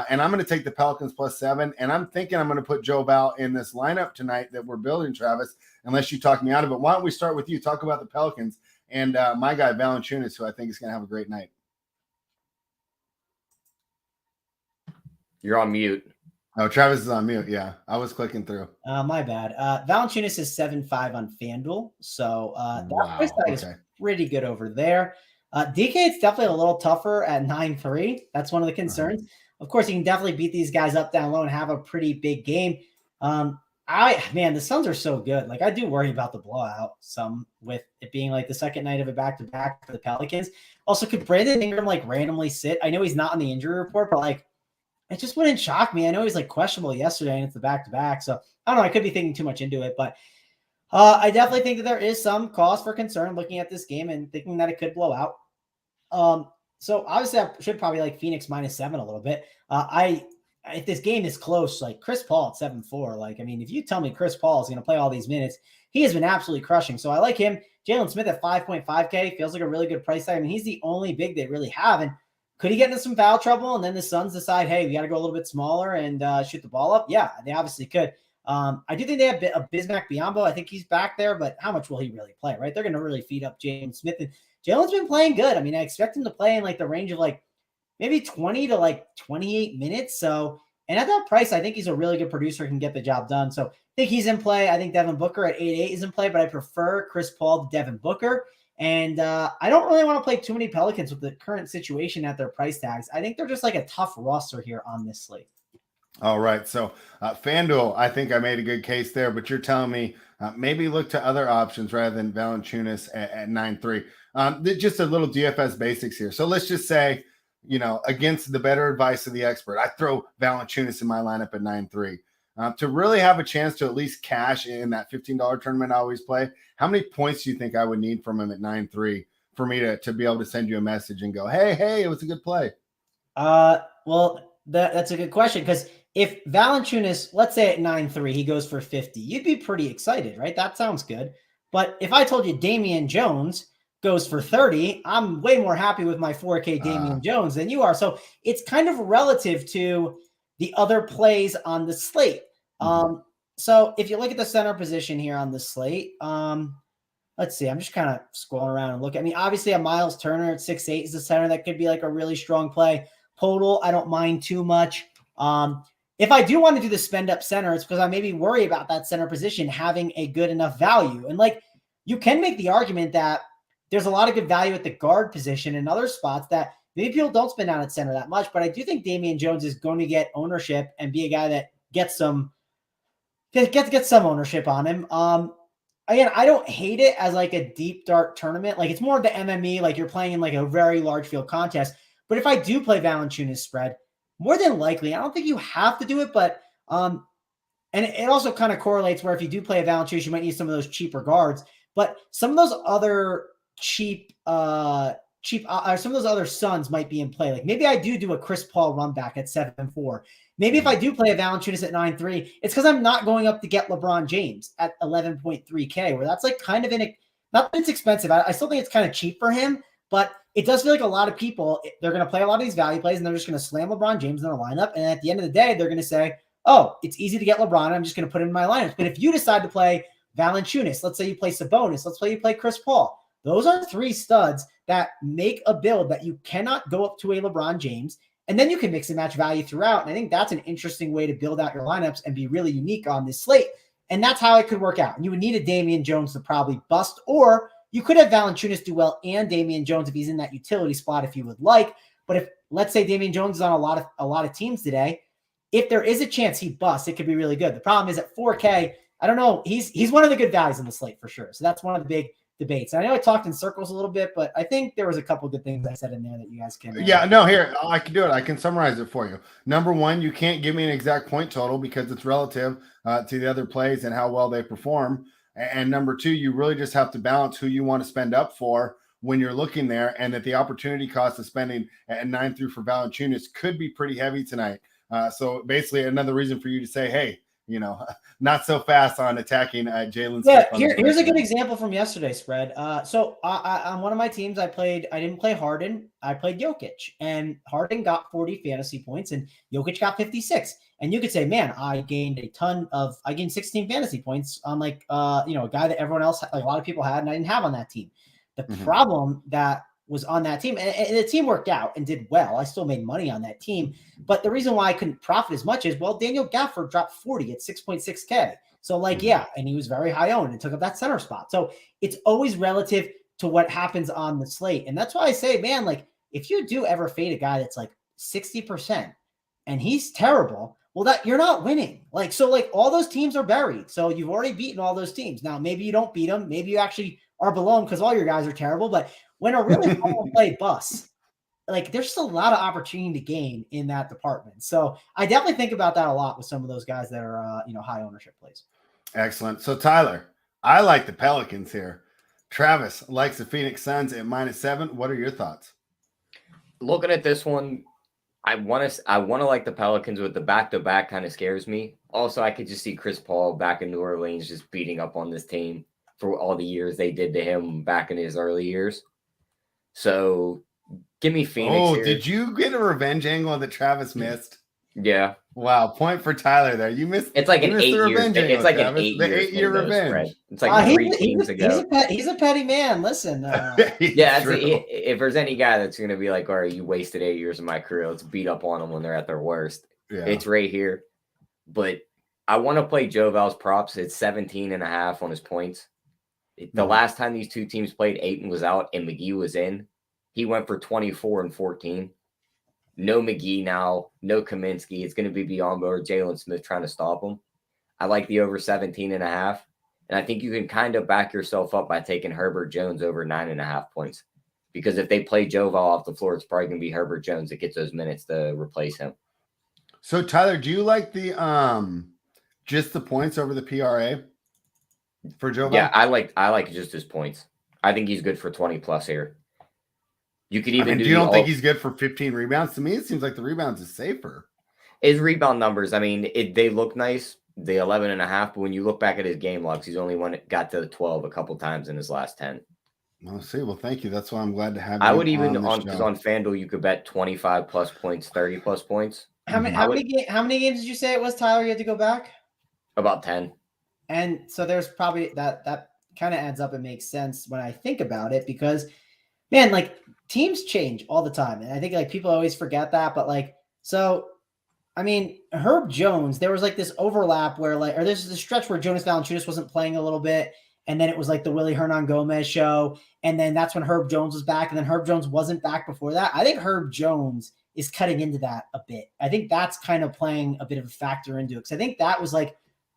And I'm going to take the Pelicans +7. And I'm thinking I'm going to put Joe Val in this lineup tonight that we're building, Travis, unless you talk me out of it. Why don't we start with you? Talk about the Pelicans and my guy, Valanciunas, who I think is going to have a great night. You're on mute. Oh, Travis is on mute. Yeah, I was clicking through. My bad. Valanciunas is 7.5 on FanDuel. So that price tag is pretty good over there. DK, it's definitely a little tougher at 9.3. That's one of the concerns. Of course, you can definitely beat these guys up, down low, and have a pretty big game. The Suns are so good. Like, I do worry about the blowout some with it being like the second night of a back-to-back for the Pelicans. Also, could Brandon Ingram like randomly sit? I know he's not on the injury report, but like, it just wouldn't shock me. I know he's like questionable yesterday and it's the back-to-back. So I don't know. I could be thinking too much into it, but I definitely think that there is some cause for concern looking at this game and thinking that it could blow out. So obviously I should probably like Phoenix -7 a little bit. If this game is close, like Chris Paul at 7.4, if you tell me Chris Paul is going to play all these minutes, he has been absolutely crushing. So I like him. Jalen Smith at 5.5K feels like a really good price tag. I mean, he's the only big they really have. And could he get into some foul trouble? And then the Suns decide, hey, we got to go a little bit smaller and shoot the ball up. Yeah, they obviously could. I do think they have a Bismack Biyombo. I think he's back there, but how much will he really play, right? They're going to really feed up Jalen Smith. And Jalen's been playing good. I mean, I expect him to play in like the range of like maybe 20 to like 28 minutes. So, and at that price, I think he's a really good producer, can get the job done. So I think he's in play. I think Devin Booker at 8.8 is in play, but I prefer Chris Paul to Devin Booker. And I don't really want to play too many Pelicans with the current situation at their price tags. I think they're just like a tough roster here on this slate. All right. So FanDuel, I think I made a good case there, but you're telling me maybe look to other options rather than Valanciunas at 9.3. Just a little DFS basics here. So let's just say, against the better advice of the expert, I throw Valanciunas in my lineup at 9.3. To really have a chance to at least cash in that $15 tournament I always play, how many points do you think I would need from him at 9.3 for me to be able to send you a message and go, hey, it was a good play? Well, that's a good question, because if Valanciunas, let's say at 9.3, he goes for 50, you'd be pretty excited, right? That sounds good. But if I told you Damian Jones goes for 30, I'm way more happy with my 4K Damian Jones than you are. So it's kind of relative to the other plays on the slate. So if you look at the center position here on the slate, let's see, I'm just kind of scrolling around and looking. I mean, obviously a Miles Turner at 6'8 is the center. That could be like a really strong play. Podol, I don't mind too much. If I do want to do the spend up center, it's because I maybe worry about that center position having a good enough value. And like, you can make the argument that there's a lot of good value at the guard position and other spots that maybe people don't spend down at center that much, but I do think Damian Jones is going to get ownership and be a guy that gets some ownership on him. Again, I don't hate it as like a deep dart tournament. Like, it's more of the MME, like you're playing in like a very large field contest. But if I do play Valanciunas spread, more than likely, I don't think you have to do it, but and it also kind of correlates where if you do play a Valanciunas, you might need some of those cheaper guards. But some of those other some of those other Suns might be in play. Like maybe I do a Chris Paul run back at 7.4. Maybe if I do play a Valanciunas at 9.3, it's because I'm not going up to get LeBron James at 11.3K, where that's like kind of not that it's expensive. I still think it's kind of cheap for him, but it does feel like a lot of people, they're going to play a lot of these value plays and they're just going to slam LeBron James in their lineup. And at the end of the day, they're going to say, oh, it's easy to get LeBron. I'm just going to put him in my lineups. But if you decide to play Valanciunas, let's say you play Sabonis, let's say you play Chris Paul, those are 3 studs that make a build that you cannot go up to a LeBron James. And then you can mix and match value throughout. And I think that's an interesting way to build out your lineups and be really unique on this slate. And that's how it could work out. And you would need a Damian Jones to probably bust, or you could have Valanciunas do well and Damian Jones if he's in that utility spot if you would like. But if, let's say, Damian Jones is on a lot of teams today, if there is a chance he busts, it could be really good. The problem is at 4K, I don't know. He's one of the good values in the slate for sure. So that's one of the big debates. And I know I talked in circles a little bit, but I think there was a couple good things I said in there that you guys can. Yeah, no, here, I can do it. I can summarize it for you. Number one, you can't give me an exact point total because it's relative to the other plays and how well they perform. And number two, you really just have to balance who you want to spend up for when you're looking there, and that the opportunity cost of spending at 9 through for Valanciunas could be pretty heavy tonight. So basically another reason for you to say, hey, not so fast on attacking Jalen. Yeah, here's a good example from yesterday's spread. So on one of my teams, I didn't play Harden. I played Jokic, and Harden got 40 fantasy points, and Jokic got 56. And you could say, man, I gained 16 fantasy points on a guy that everyone else, a lot of people had, and I didn't have on that team. The problem that was on that team, and the team worked out and did well. I still made money on that team. But the reason why I couldn't profit as much is, well, Daniel Gafford dropped 40 at 6.6K. So and he was very high owned and took up that center spot. So it's always relative to what happens on the slate. And that's why I say, man, if you do ever fade a guy that's 60% and he's terrible, well, that you're not winning. All those teams are buried. So you've already beaten all those teams. Now, maybe you don't beat them. Maybe you actually are below them because all your guys are terrible. But when a really normal play busts, there's still a lot of opportunity to gain in that department. So I definitely think about that a lot with some of those guys that are, high ownership plays. Excellent. So Tyler, I like the Pelicans here. Travis likes the Phoenix Suns at -7. What are your thoughts? Looking at this one, I want to like the Pelicans, with the back-to-back kind of scares me. Also, I could just see Chris Paul back in New Orleans just beating up on this team for all the years they did to him back in his early years. So give me Phoenix. Oh, here. Did you get a revenge angle that Travis missed? Yeah. Wow. Point for Tyler there. You missed. It's like an 8 year. It's like Travis. an 8 The year 8 year revenge. Spread. It's like 3 teams ago. He's a petty man. Listen. If there's any guy that's going to be like, all right, you wasted 8 years of my career, let's beat up on them when they're at their worst. Yeah. It's right here. But I want to play Jovel's props. It's 17.5 on his points. The last time these two teams played, Ayton was out and McGee was in. He went for 24 and 14. No McGee now, no Kaminsky. It's going to be Biyombo or Jalen Smith trying to stop him. I like the over 17.5. And I think you can kind of back yourself up by taking Herbert Jones over 9.5 points. Because if they play Jovel off the floor, it's probably going to be Herbert Jones that gets those minutes to replace him. So Tyler, do you like the just the points over the PRA for Jovel? Yeah, I like just his points. I think he's good for 20 plus here. You could even do you don't think he's good for 15 rebounds? To me, it seems like the rebounds is safer. His rebound numbers, they look nice, the 11.5, but when you look back at his game logs, he's only got to 12 a couple times in his last 10. Well, thank you. That's why I'm glad to have you. I would even on FanDuel, you could bet 25 plus points, 30 plus points. How many games did you say it was, Tyler? You had to go back? About 10. And so there's probably that kind of adds up and makes sense when I think about it, because man, teams change all the time. And I think people always forget that. But Herb Jones, there was this overlap where or there's this stretch where Jonas Valanciunas wasn't playing a little bit. And then it was the Willie Hernan Gomez show. And then that's when Herb Jones was back. And then Herb Jones wasn't back before that. I think Herb Jones is cutting into that a bit. I think that's kind of playing a bit of a factor into it. Because I think that was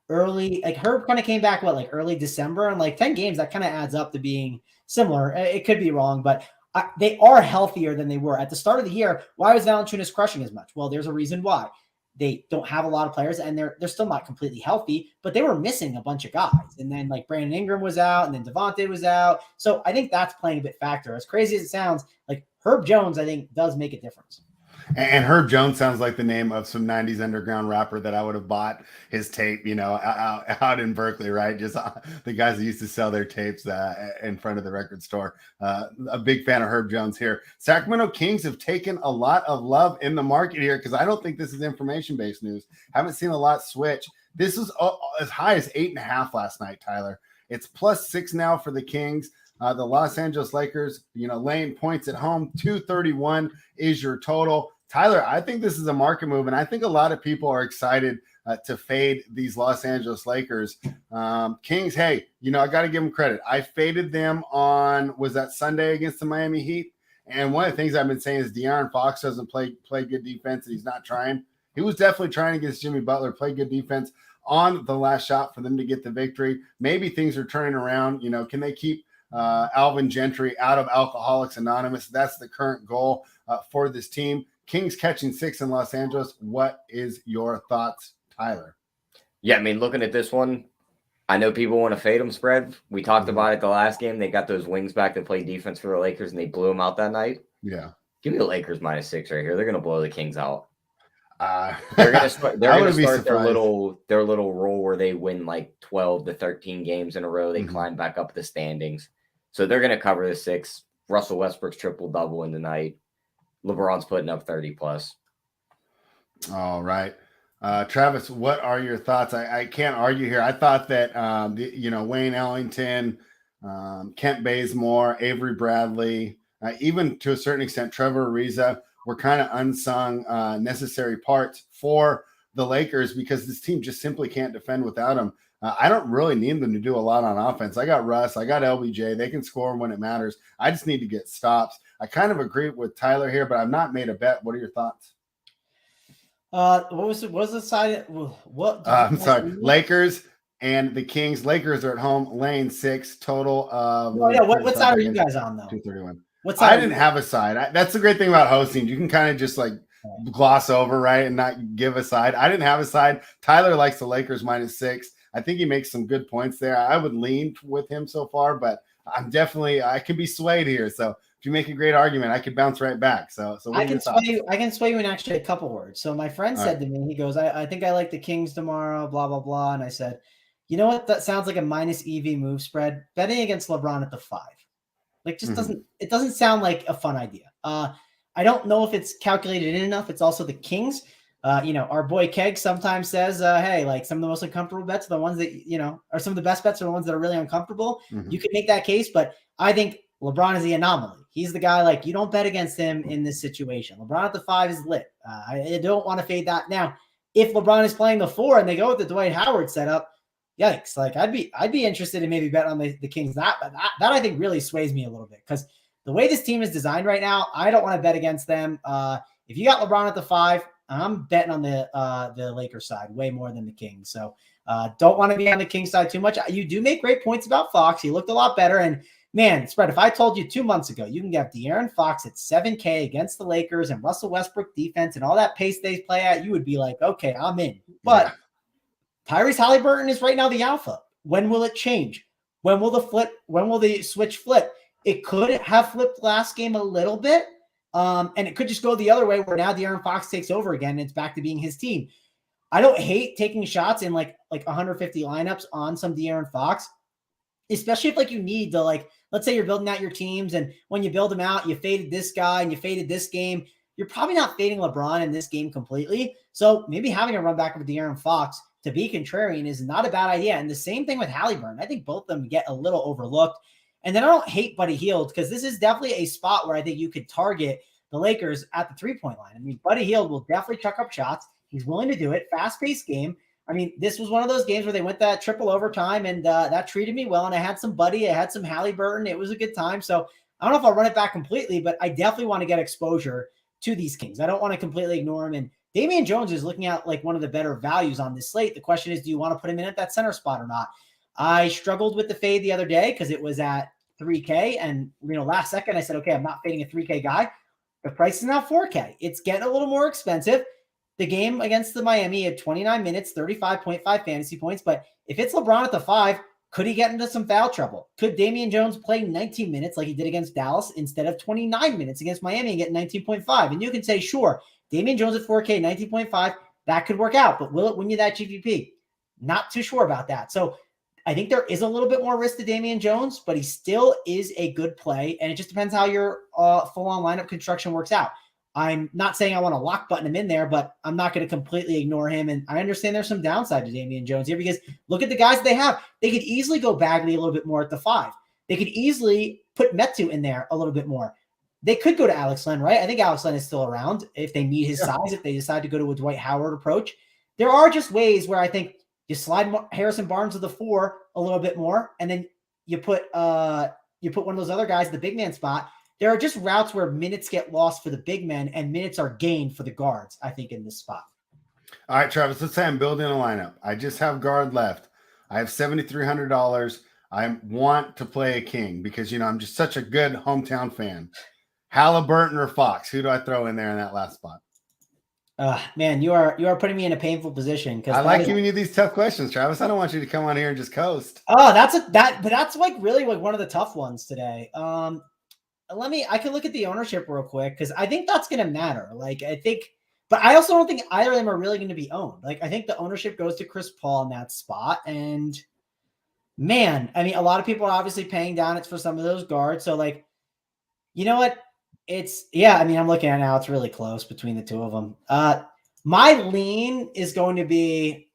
early, Herb kind of came back, early December, and 10 games, that kind of adds up to being similar. It could be wrong, but they are healthier than they were at the start of the year. Why was Valanciunas crushing as much? Well, there's a reason why. They don't have a lot of players, and they're still not completely healthy, but they were missing a bunch of guys. And then Brandon Ingram was out, and then Devontae was out. So I think that's playing a bit factor. As crazy as it sounds, Herb Jones, I think, does make a difference. And Herb Jones sounds like the name of some 90s underground rapper that I would have bought his tape, out in Berkeley, right? Just the guys that used to sell their tapes in front of the record store. A big fan of Herb Jones here. Sacramento Kings have taken a lot of love in the market here because I don't think this is information-based news. Haven't seen a lot switch. This was as high as 8.5 last night, Tyler. It's +6 now for the Kings. The Los Angeles Lakers, laying points at home, 231 is your total. Tyler, I think this is a market move, and I think a lot of people are excited to fade these Los Angeles Lakers. Kings, hey, I got to give them credit. I faded them was that Sunday against the Miami Heat? And one of the things I've been saying is De'Aaron Fox doesn't play good defense, and he's not trying. He was definitely trying against Jimmy Butler, play good defense on the last shot for them to get the victory. Maybe things are turning around. Can they keep Alvin Gentry out of Alcoholics Anonymous? That's the current goal for this team. Kings catching 6 in Los Angeles. What is your thoughts, Tyler? Yeah, looking at this one, I know people want to fade them spread. We talked about it the last game. They got those wings back that played defense for the Lakers, and they blew them out that night. Yeah. Give me the Lakers -6 right here. They're going to blow the Kings out. They're going to start their little roll where they win like 12 to 13 games in a row. They climb back up the standings. So they're going to cover the 6. Russell Westbrook's triple-double in the night. LeBron's putting up 30+. All right. Travis, what are your thoughts? I can't argue here. I thought that, Wayne Ellington, Kent Bazemore, Avery Bradley, even to a certain extent, Trevor Ariza were kind of unsung necessary parts for the Lakers because this team just simply can't defend without them. I don't really need them to do a lot on offense. I got Russ. I got LBJ. They can score when it matters. I just need to get stops. I kind of agree with Tyler here, but I've not made a bet. What are your thoughts? What was the side? What? I'm sorry. Lakers and the Kings. Lakers are at home, laying 6 total. What side are you guys on, though? 231. I didn't have a side. That's the great thing about hosting. You can kind of just gloss over, right, and not give a side. I didn't have a side. Tyler likes the Lakers -6. I think he makes some good points there. I would lean with him so far, but I can be swayed here. So if you make a great argument, I could bounce right back. So I can sway you in actually a couple words. So my friend said to me, he goes, I think I like the Kings tomorrow, blah, blah, blah. And I said, you know what? That sounds like a -EV move spread. Betting against LeBron at the 5. Doesn't sound like a fun idea. I don't know if it's calculated in enough. It's also the Kings. Our boy Keg sometimes says, hey, like some of the most uncomfortable bets are the ones that, or some of the best bets are the ones that are really uncomfortable. You could make that case, but I think LeBron is the anomaly. He's the guy, you don't bet against him in this situation. LeBron at the 5 is lit. I don't want to fade that. Now, if LeBron is playing the 4 and they go with the Dwight Howard setup, yikes. I'd be interested in maybe betting on the Kings. That I think really sways me a little bit because the way this team is designed right now, I don't want to bet against them. If you got LeBron at the 5, I'm betting on the Lakers side way more than the Kings. So don't want to be on the Kings side too much. You do make great points about Fox. He looked a lot better. And man, spread, if I told you 2 months ago, you can get De'Aaron Fox at 7K against the Lakers and Russell Westbrook defense and all that pace they play at, you would be like, okay, I'm in. But Tyrese Haliburton is right now the alpha. When will it change? When will the switch flip? It could have flipped last game a little bit. And it could just go the other way where now De'Aaron Fox takes over again and it's back to being his team. I don't hate taking shots in like 150 lineups on some De'Aaron Fox, especially if you need to let's say you're building out your teams and when you build them out, you faded this guy and you faded this game. You're probably not fading LeBron in this game completely. So maybe having a run back of De'Aaron Fox to be contrarian is not a bad idea. And the same thing with Haliburton. I think both of them get a little overlooked. And then I don't hate Buddy Hield because this is definitely a spot where I think you could target the Lakers at the 3-point line. I mean, Buddy Hield will definitely chuck up shots. He's willing to do it. Fast-paced game. I mean, this was one of those games where they went that triple overtime, and that treated me well. And I had some Buddy. I had some Haliburton. It was a good time. So I don't know if I'll run it back completely, but I definitely want to get exposure to these Kings. I don't want to completely ignore them. And Damian Jones is looking at like one of the better values on this slate. The question is, do you want to put him in at that center spot or not? I struggled with the fade the other day because it was at 3K. And, last second I said, okay, I'm not fading a 3K guy. The price is now 4K. It's getting a little more expensive. The game against the Miami had 29 minutes, 35.5 fantasy points. But if it's LeBron at the 5, could he get into some foul trouble? Could Damian Jones play 19 minutes like he did against Dallas instead of 29 minutes against Miami and get 19.5? And you can say, sure, Damian Jones at 4K, 19.5, that could work out, but will it win you that GPP? Not too sure about that. So I think there is a little bit more risk to Damian Jones, but he still is a good play. And it just depends how your full-on lineup construction works out. I'm not saying I want to lock button him in there, but I'm not going to completely ignore him. And I understand there's some downside to Damian Jones here because look at the guys they have. They could easily go Bagley a little bit more at the 5. They could easily put Metu in there a little bit more. They could go to Alex Len, right? I think Alex Len is still around if they need his size, if they decide to go to a Dwight Howard approach. There are just ways where I think you slide Harrison Barnes to the 4 a little bit more, and then you put one of those other guys in the big man spot. There are just routes where minutes get lost for the big men and minutes are gained for the guards, I think, in this spot. All right, Travis, let's say I'm building a lineup. I just have guard left. I have $7,300. I want to play a king because, I'm just such a good hometown fan. Halliburton or Fox? Who do I throw in there in that last spot? Man, you are putting me in a painful position because I like giving you these tough questions, Travis. I don't want you to come on here and just coast. Oh, that's like really like one of the tough ones today. I can look at the ownership real quick because I think that's going to matter. But I also don't think either of them are really going to be owned. Like, I think the ownership goes to Chris Paul in that spot. And man, I mean, a lot of people are obviously paying down it for some of those guards. So like, you know what? I'm looking at it now. It's really close between the two of them. My lean is going to be,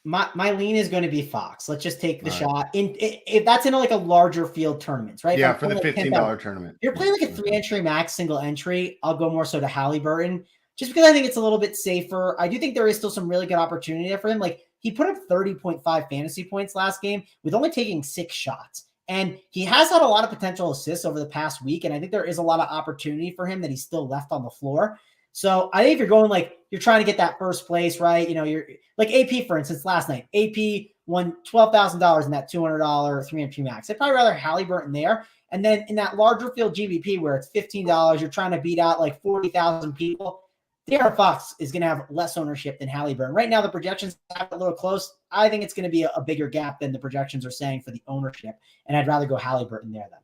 my lean is going to be Fox. Let's just take the shot if that's in like a larger field tournaments, right? Yeah, for the $15 tournament. If you're playing like a 3-entry max single entry, I'll go more so to Halliburton just because I think it's a little bit safer. I do think there is still some really good opportunity there for him. Like, he put up 30.5 fantasy points last game with only taking 6 shots. And he has had a lot of potential assists over the past week. And I think there is a lot of opportunity for him that he's still left on the floor. So I think if you're going like, you're trying to get that first place, right? You're like AP, for instance, last night, AP won $12,000 in that $200 3-entry max. I'd probably rather Halliburton there. And then in that larger field GBP where it's $15, you're trying to beat out like 40,000 people. De'Aaron Fox is going to have less ownership than Halliburton. Right now, the projections are a little close. I think it's going to be a bigger gap than the projections are saying for the ownership. And I'd rather go Halliburton there then.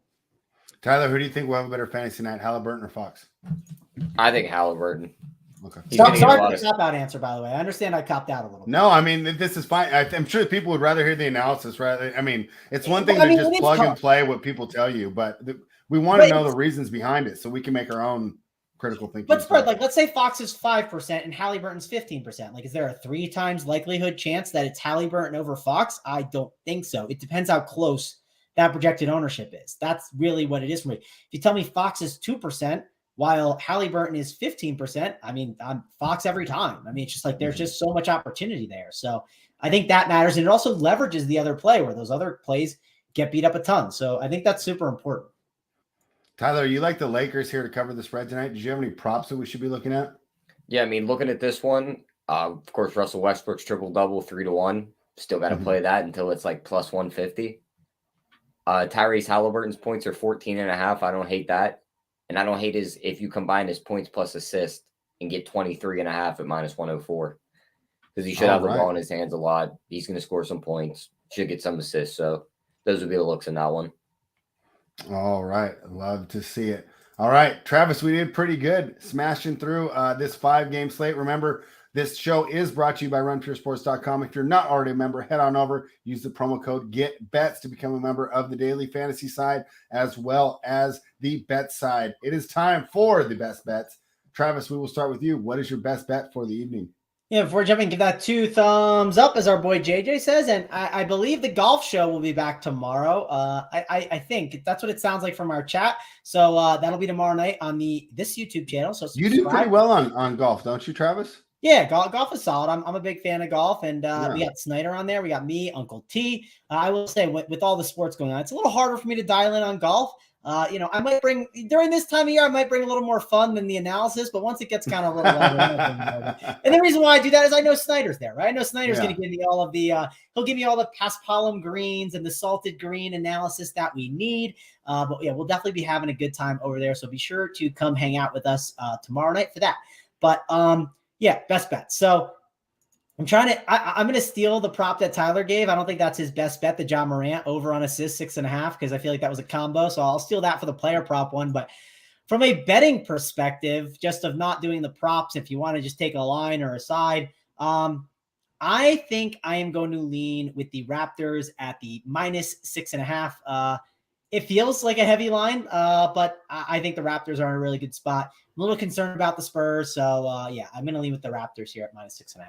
Tyler, who do you think will have a better fantasy night, Halliburton or Fox? I think Halliburton. Okay. Sorry for the cop-out answer, by the way. I understand I copped out a little bit. No, I mean, this is fine. I'm sure people would rather hear the analysis, right? I mean, it's one thing to just plug and play what people tell you, but we want to know the reasons behind it so we can make our own critical thinking. But spread, like, let's say Fox is 5% and Halliburton's 15%. Like, is there a 3 times likelihood chance that it's Halliburton over Fox? I don't think so. It depends how close that projected ownership is. That's really what it is for me. If you tell me Fox is 2% while Halliburton is 15%, I mean, I'm Fox every time. I mean, it's just like there's just so much opportunity there. So I think that matters. And it also leverages the other play where those other plays get beat up a ton. So I think that's super important. Tyler, you like the Lakers here to cover the spread tonight? Did you have any props that we should be looking at? Yeah, I mean, looking at this one, of course, Russell Westbrook's triple-double, 3-1. Still got to play that until it's like plus 150. Tyrese Halliburton's points are 14.5. I don't hate that. And I don't hate his if you combine his points plus assist and get 23.5 at minus 104. Because he should have the ball in his hands a lot. He's going to score some points. Should get some assists. So those would be the looks in that one. All right. Love to see it. All right, Travis, we did pretty good smashing through this 5-game slate. Remember, this show is brought to you by runpuresports.com. If you're not already a member, head on over, use the promo code GETBETS to become a member of the daily fantasy side as well as the bet side. It is time for the best bets. Travis, we will start with you. What is your best bet for the evening? Yeah, before jumping, give that 2 thumbs up, as our boy JJ says. And I believe the golf show will be back tomorrow. I think that's what it sounds like from our chat. So that'll be tomorrow night on this YouTube channel. So subscribe. You do pretty well on golf, don't you, Travis? Yeah, golf is solid. I'm a big fan of golf, and we got Snyder on there. We got me, Uncle T. I will say, with all the sports going on, it's a little harder for me to dial in on golf. I might bring during this time of year, I might bring a little more fun than the analysis, but once it gets kind of a little longer, and the reason why I do that is I know Snyder's there, right? I know Snyder's going to give me all of the, he'll give me all the paspalum greens and the salted green analysis that we need. But yeah, we'll definitely be having a good time over there. So be sure to come hang out with us tomorrow night for that. But yeah, best bet. So I'm going to steal the prop that Tyler gave. I don't think that's his best bet, the John Morant over on assist 6.5, because I feel like that was a combo. So I'll steal that for the player prop one. But from a betting perspective, just of not doing the props, if you want to just take a line or a side, I think I am going to lean with the Raptors at the -6.5. It feels like a heavy line, but I think the Raptors are in a really good spot. I'm a little concerned about the Spurs. So, I'm going to lean with the Raptors here at -6.5.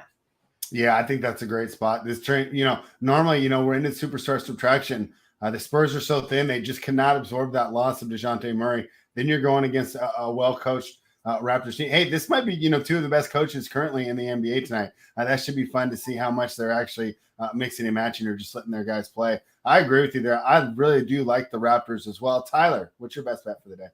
Yeah, I think that's a great spot. This train, normally, we're into superstar subtraction. The Spurs are so thin, they just cannot absorb that loss of DeJounte Murray. Then you're going against a well-coached Raptors team. Hey, this might be, two of the best coaches currently in the NBA tonight. That should be fun to see how much they're actually mixing and matching or just letting their guys play. I agree with you there. I really do like the Raptors as well. Tyler, what's your best bet for the day?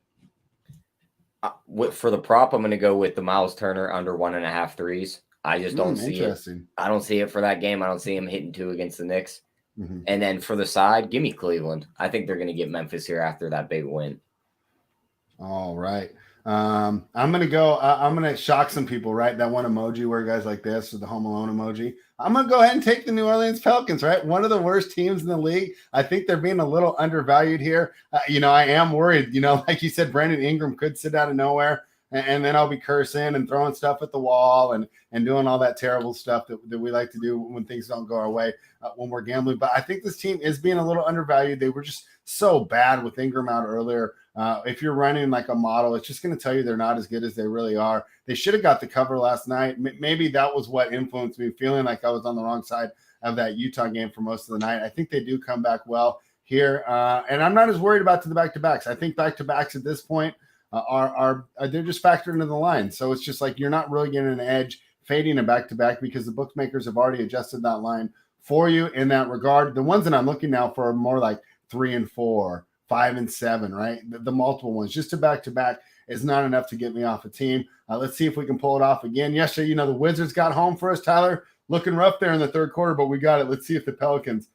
For the prop, I'm going to go with the Miles Turner under 1.5 threes. I just don't see it. I don't see it for that game. I don't see him hitting 2 against the Knicks. Mm-hmm. And then for the side, give me Cleveland. I think they're going to get Memphis here after that big win. All right. I'm going to go. I'm going to shock some people, right? That one emoji where guys like this, or the Home Alone emoji. I'm going to go ahead and take the New Orleans Pelicans, right? One of the worst teams in the league. I think they're being a little undervalued here. I am worried, like you said, Brandon Ingram could sit out of nowhere. And then I'll be cursing and throwing stuff at the wall and doing all that terrible stuff that we like to do when things don't go our way when we're gambling. But I think this team is being a little undervalued. They were just so bad with Ingram out earlier. If you're running like a model, it's just going to tell you they're not as good as they really are. They should have got the cover last night. Maybe that was what influenced me, feeling like I was on the wrong side of that Utah game for most of the night. I think they do come back well here. And I'm not as worried about the back-to-backs. I think back-to-backs at this point are they're just factored into the line. So it's just like you're not really getting an edge fading a back-to-back because the bookmakers have already adjusted that line for you in that regard. The ones that I'm looking now for are more like 3 and 4, 5 and 7, right? The multiple ones. Just a back-to-back is not enough to get me off a team. Let's see if we can pull it off again. Yesterday, the Wizards got home for us, Tyler. Looking rough there in the third quarter, but we got it. Let's see if the Pelicans,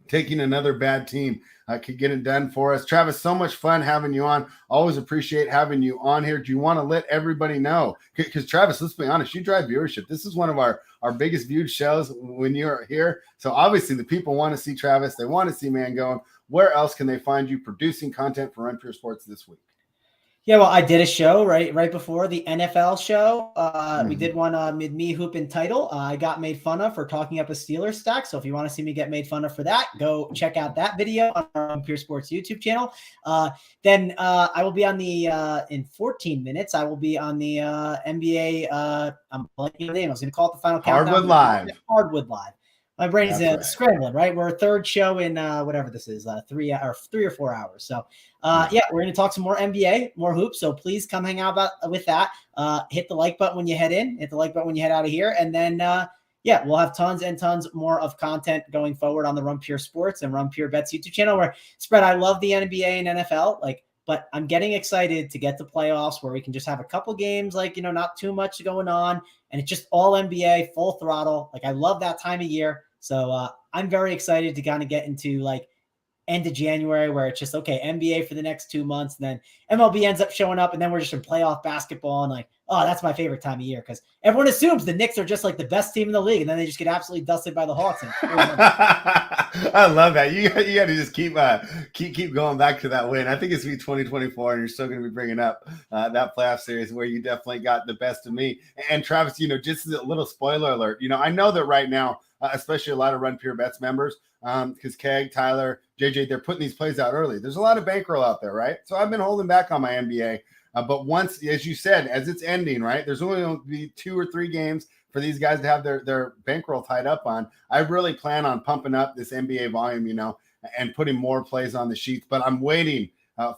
taking another bad team, could get it done for us. Travis, so much fun having you on. Always appreciate having you on here. Do you want to let everybody know? Because, Travis, let's be honest, you drive viewership. This is one of our biggest viewed shows when you're here. So, obviously, the people want to see Travis. They want to see Mangone. Where else can they find you producing content for Run Pure Sports this week? Yeah, well, I did a show right before the NFL show. We did one with me, Hoop, and Title. I got made fun of for talking up a Steelers stack. So if you want to see me get made fun of for that, go check out that video on our Pure Sports YouTube channel. Then I will be on the in 14 minutes. I will be on the NBA. I'm blanking the name. I was going to call it the Final Countdown. Hardwood Live. My brain is scrambling, right? We're a third show in whatever this is, 3 or 4 hours. So, we're going to talk some more NBA, more hoops. So please come hang out with that. Hit the like button when you head in. Hit the like button when you head out of here. And then, we'll have tons and tons more of content going forward on the Run Pure Sports and Run Pure Bets YouTube channel. Where, Spread, I love the NBA and NFL, but I'm getting excited to get to playoffs where we can just have a couple games, not too much going on. And it's just all NBA, full throttle. I love that time of year. So I'm very excited to kind of get into end of January where it's just, okay, NBA for the next 2 months. And then MLB ends up showing up and then we're just in playoff basketball. And that's my favorite time of year because everyone assumes the Knicks are just the best team in the league. And then they just get absolutely dusted by the Hawks. I love that. You got to just keep going back to that win. I think it's be 2024 and you're still going to be bringing up that playoff series where you definitely got the best of me. And Travis, just as a little spoiler alert, I know that right now, especially a lot of Run Pure Bets members, because Keg, Tyler, JJ, they're putting these plays out early. There's a lot of bankroll out there, right? So I've been holding back on my NBA. But once, as you said, as it's ending, right, there's only going to be 2 or 3 games for these guys to have their bankroll tied up on. I really plan on pumping up this NBA volume, and putting more plays on the sheets. But I'm waiting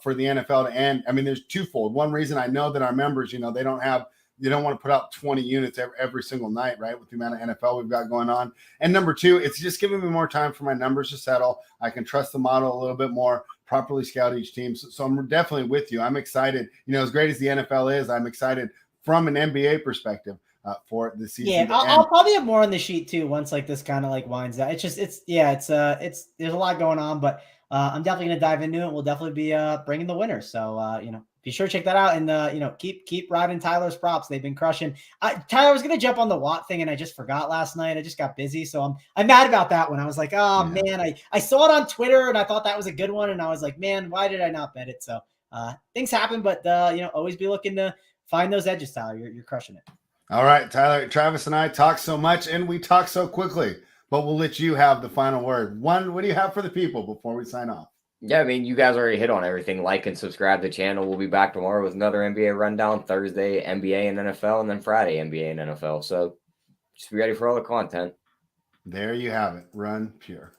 for the NFL to end. I mean, there's twofold. One reason I know that our members, they don't want to put out 20 units every single night, right, with the amount of NFL we've got going on. And number 2, it's just giving me more time for my numbers to settle. I can trust the model a little bit more, properly scout each team. So I'm definitely with you. I'm excited. As great as the NFL is, I'm excited from an NBA perspective for the season. Yeah, I'll probably have more on the sheet too once this kind of winds down. It's there's a lot going on, but I'm definitely going to dive into it. We'll definitely be bringing the winners. So, be sure to check that out and, keep riding Tyler's props. They've been crushing. Tyler was going to jump on the Watt thing and I just forgot last night. I just got busy. So I'm mad about that one. I was like, man, I saw it on Twitter and I thought that was a good one. And I was like, man, why did I not bet it? So, things happen, but always be looking to find those edges, Tyler. You're crushing it. All right, Tyler, Travis and I talk so much and we talk so quickly, but we'll let you have the final word. One, what do you have for the people before we sign off? Yeah, I mean, you guys already hit on everything. Like and subscribe to the channel. We'll be back tomorrow with another NBA rundown. Thursday, NBA and NFL, and then Friday, NBA and NFL. So just be ready for all the content. There you have it. Run pure.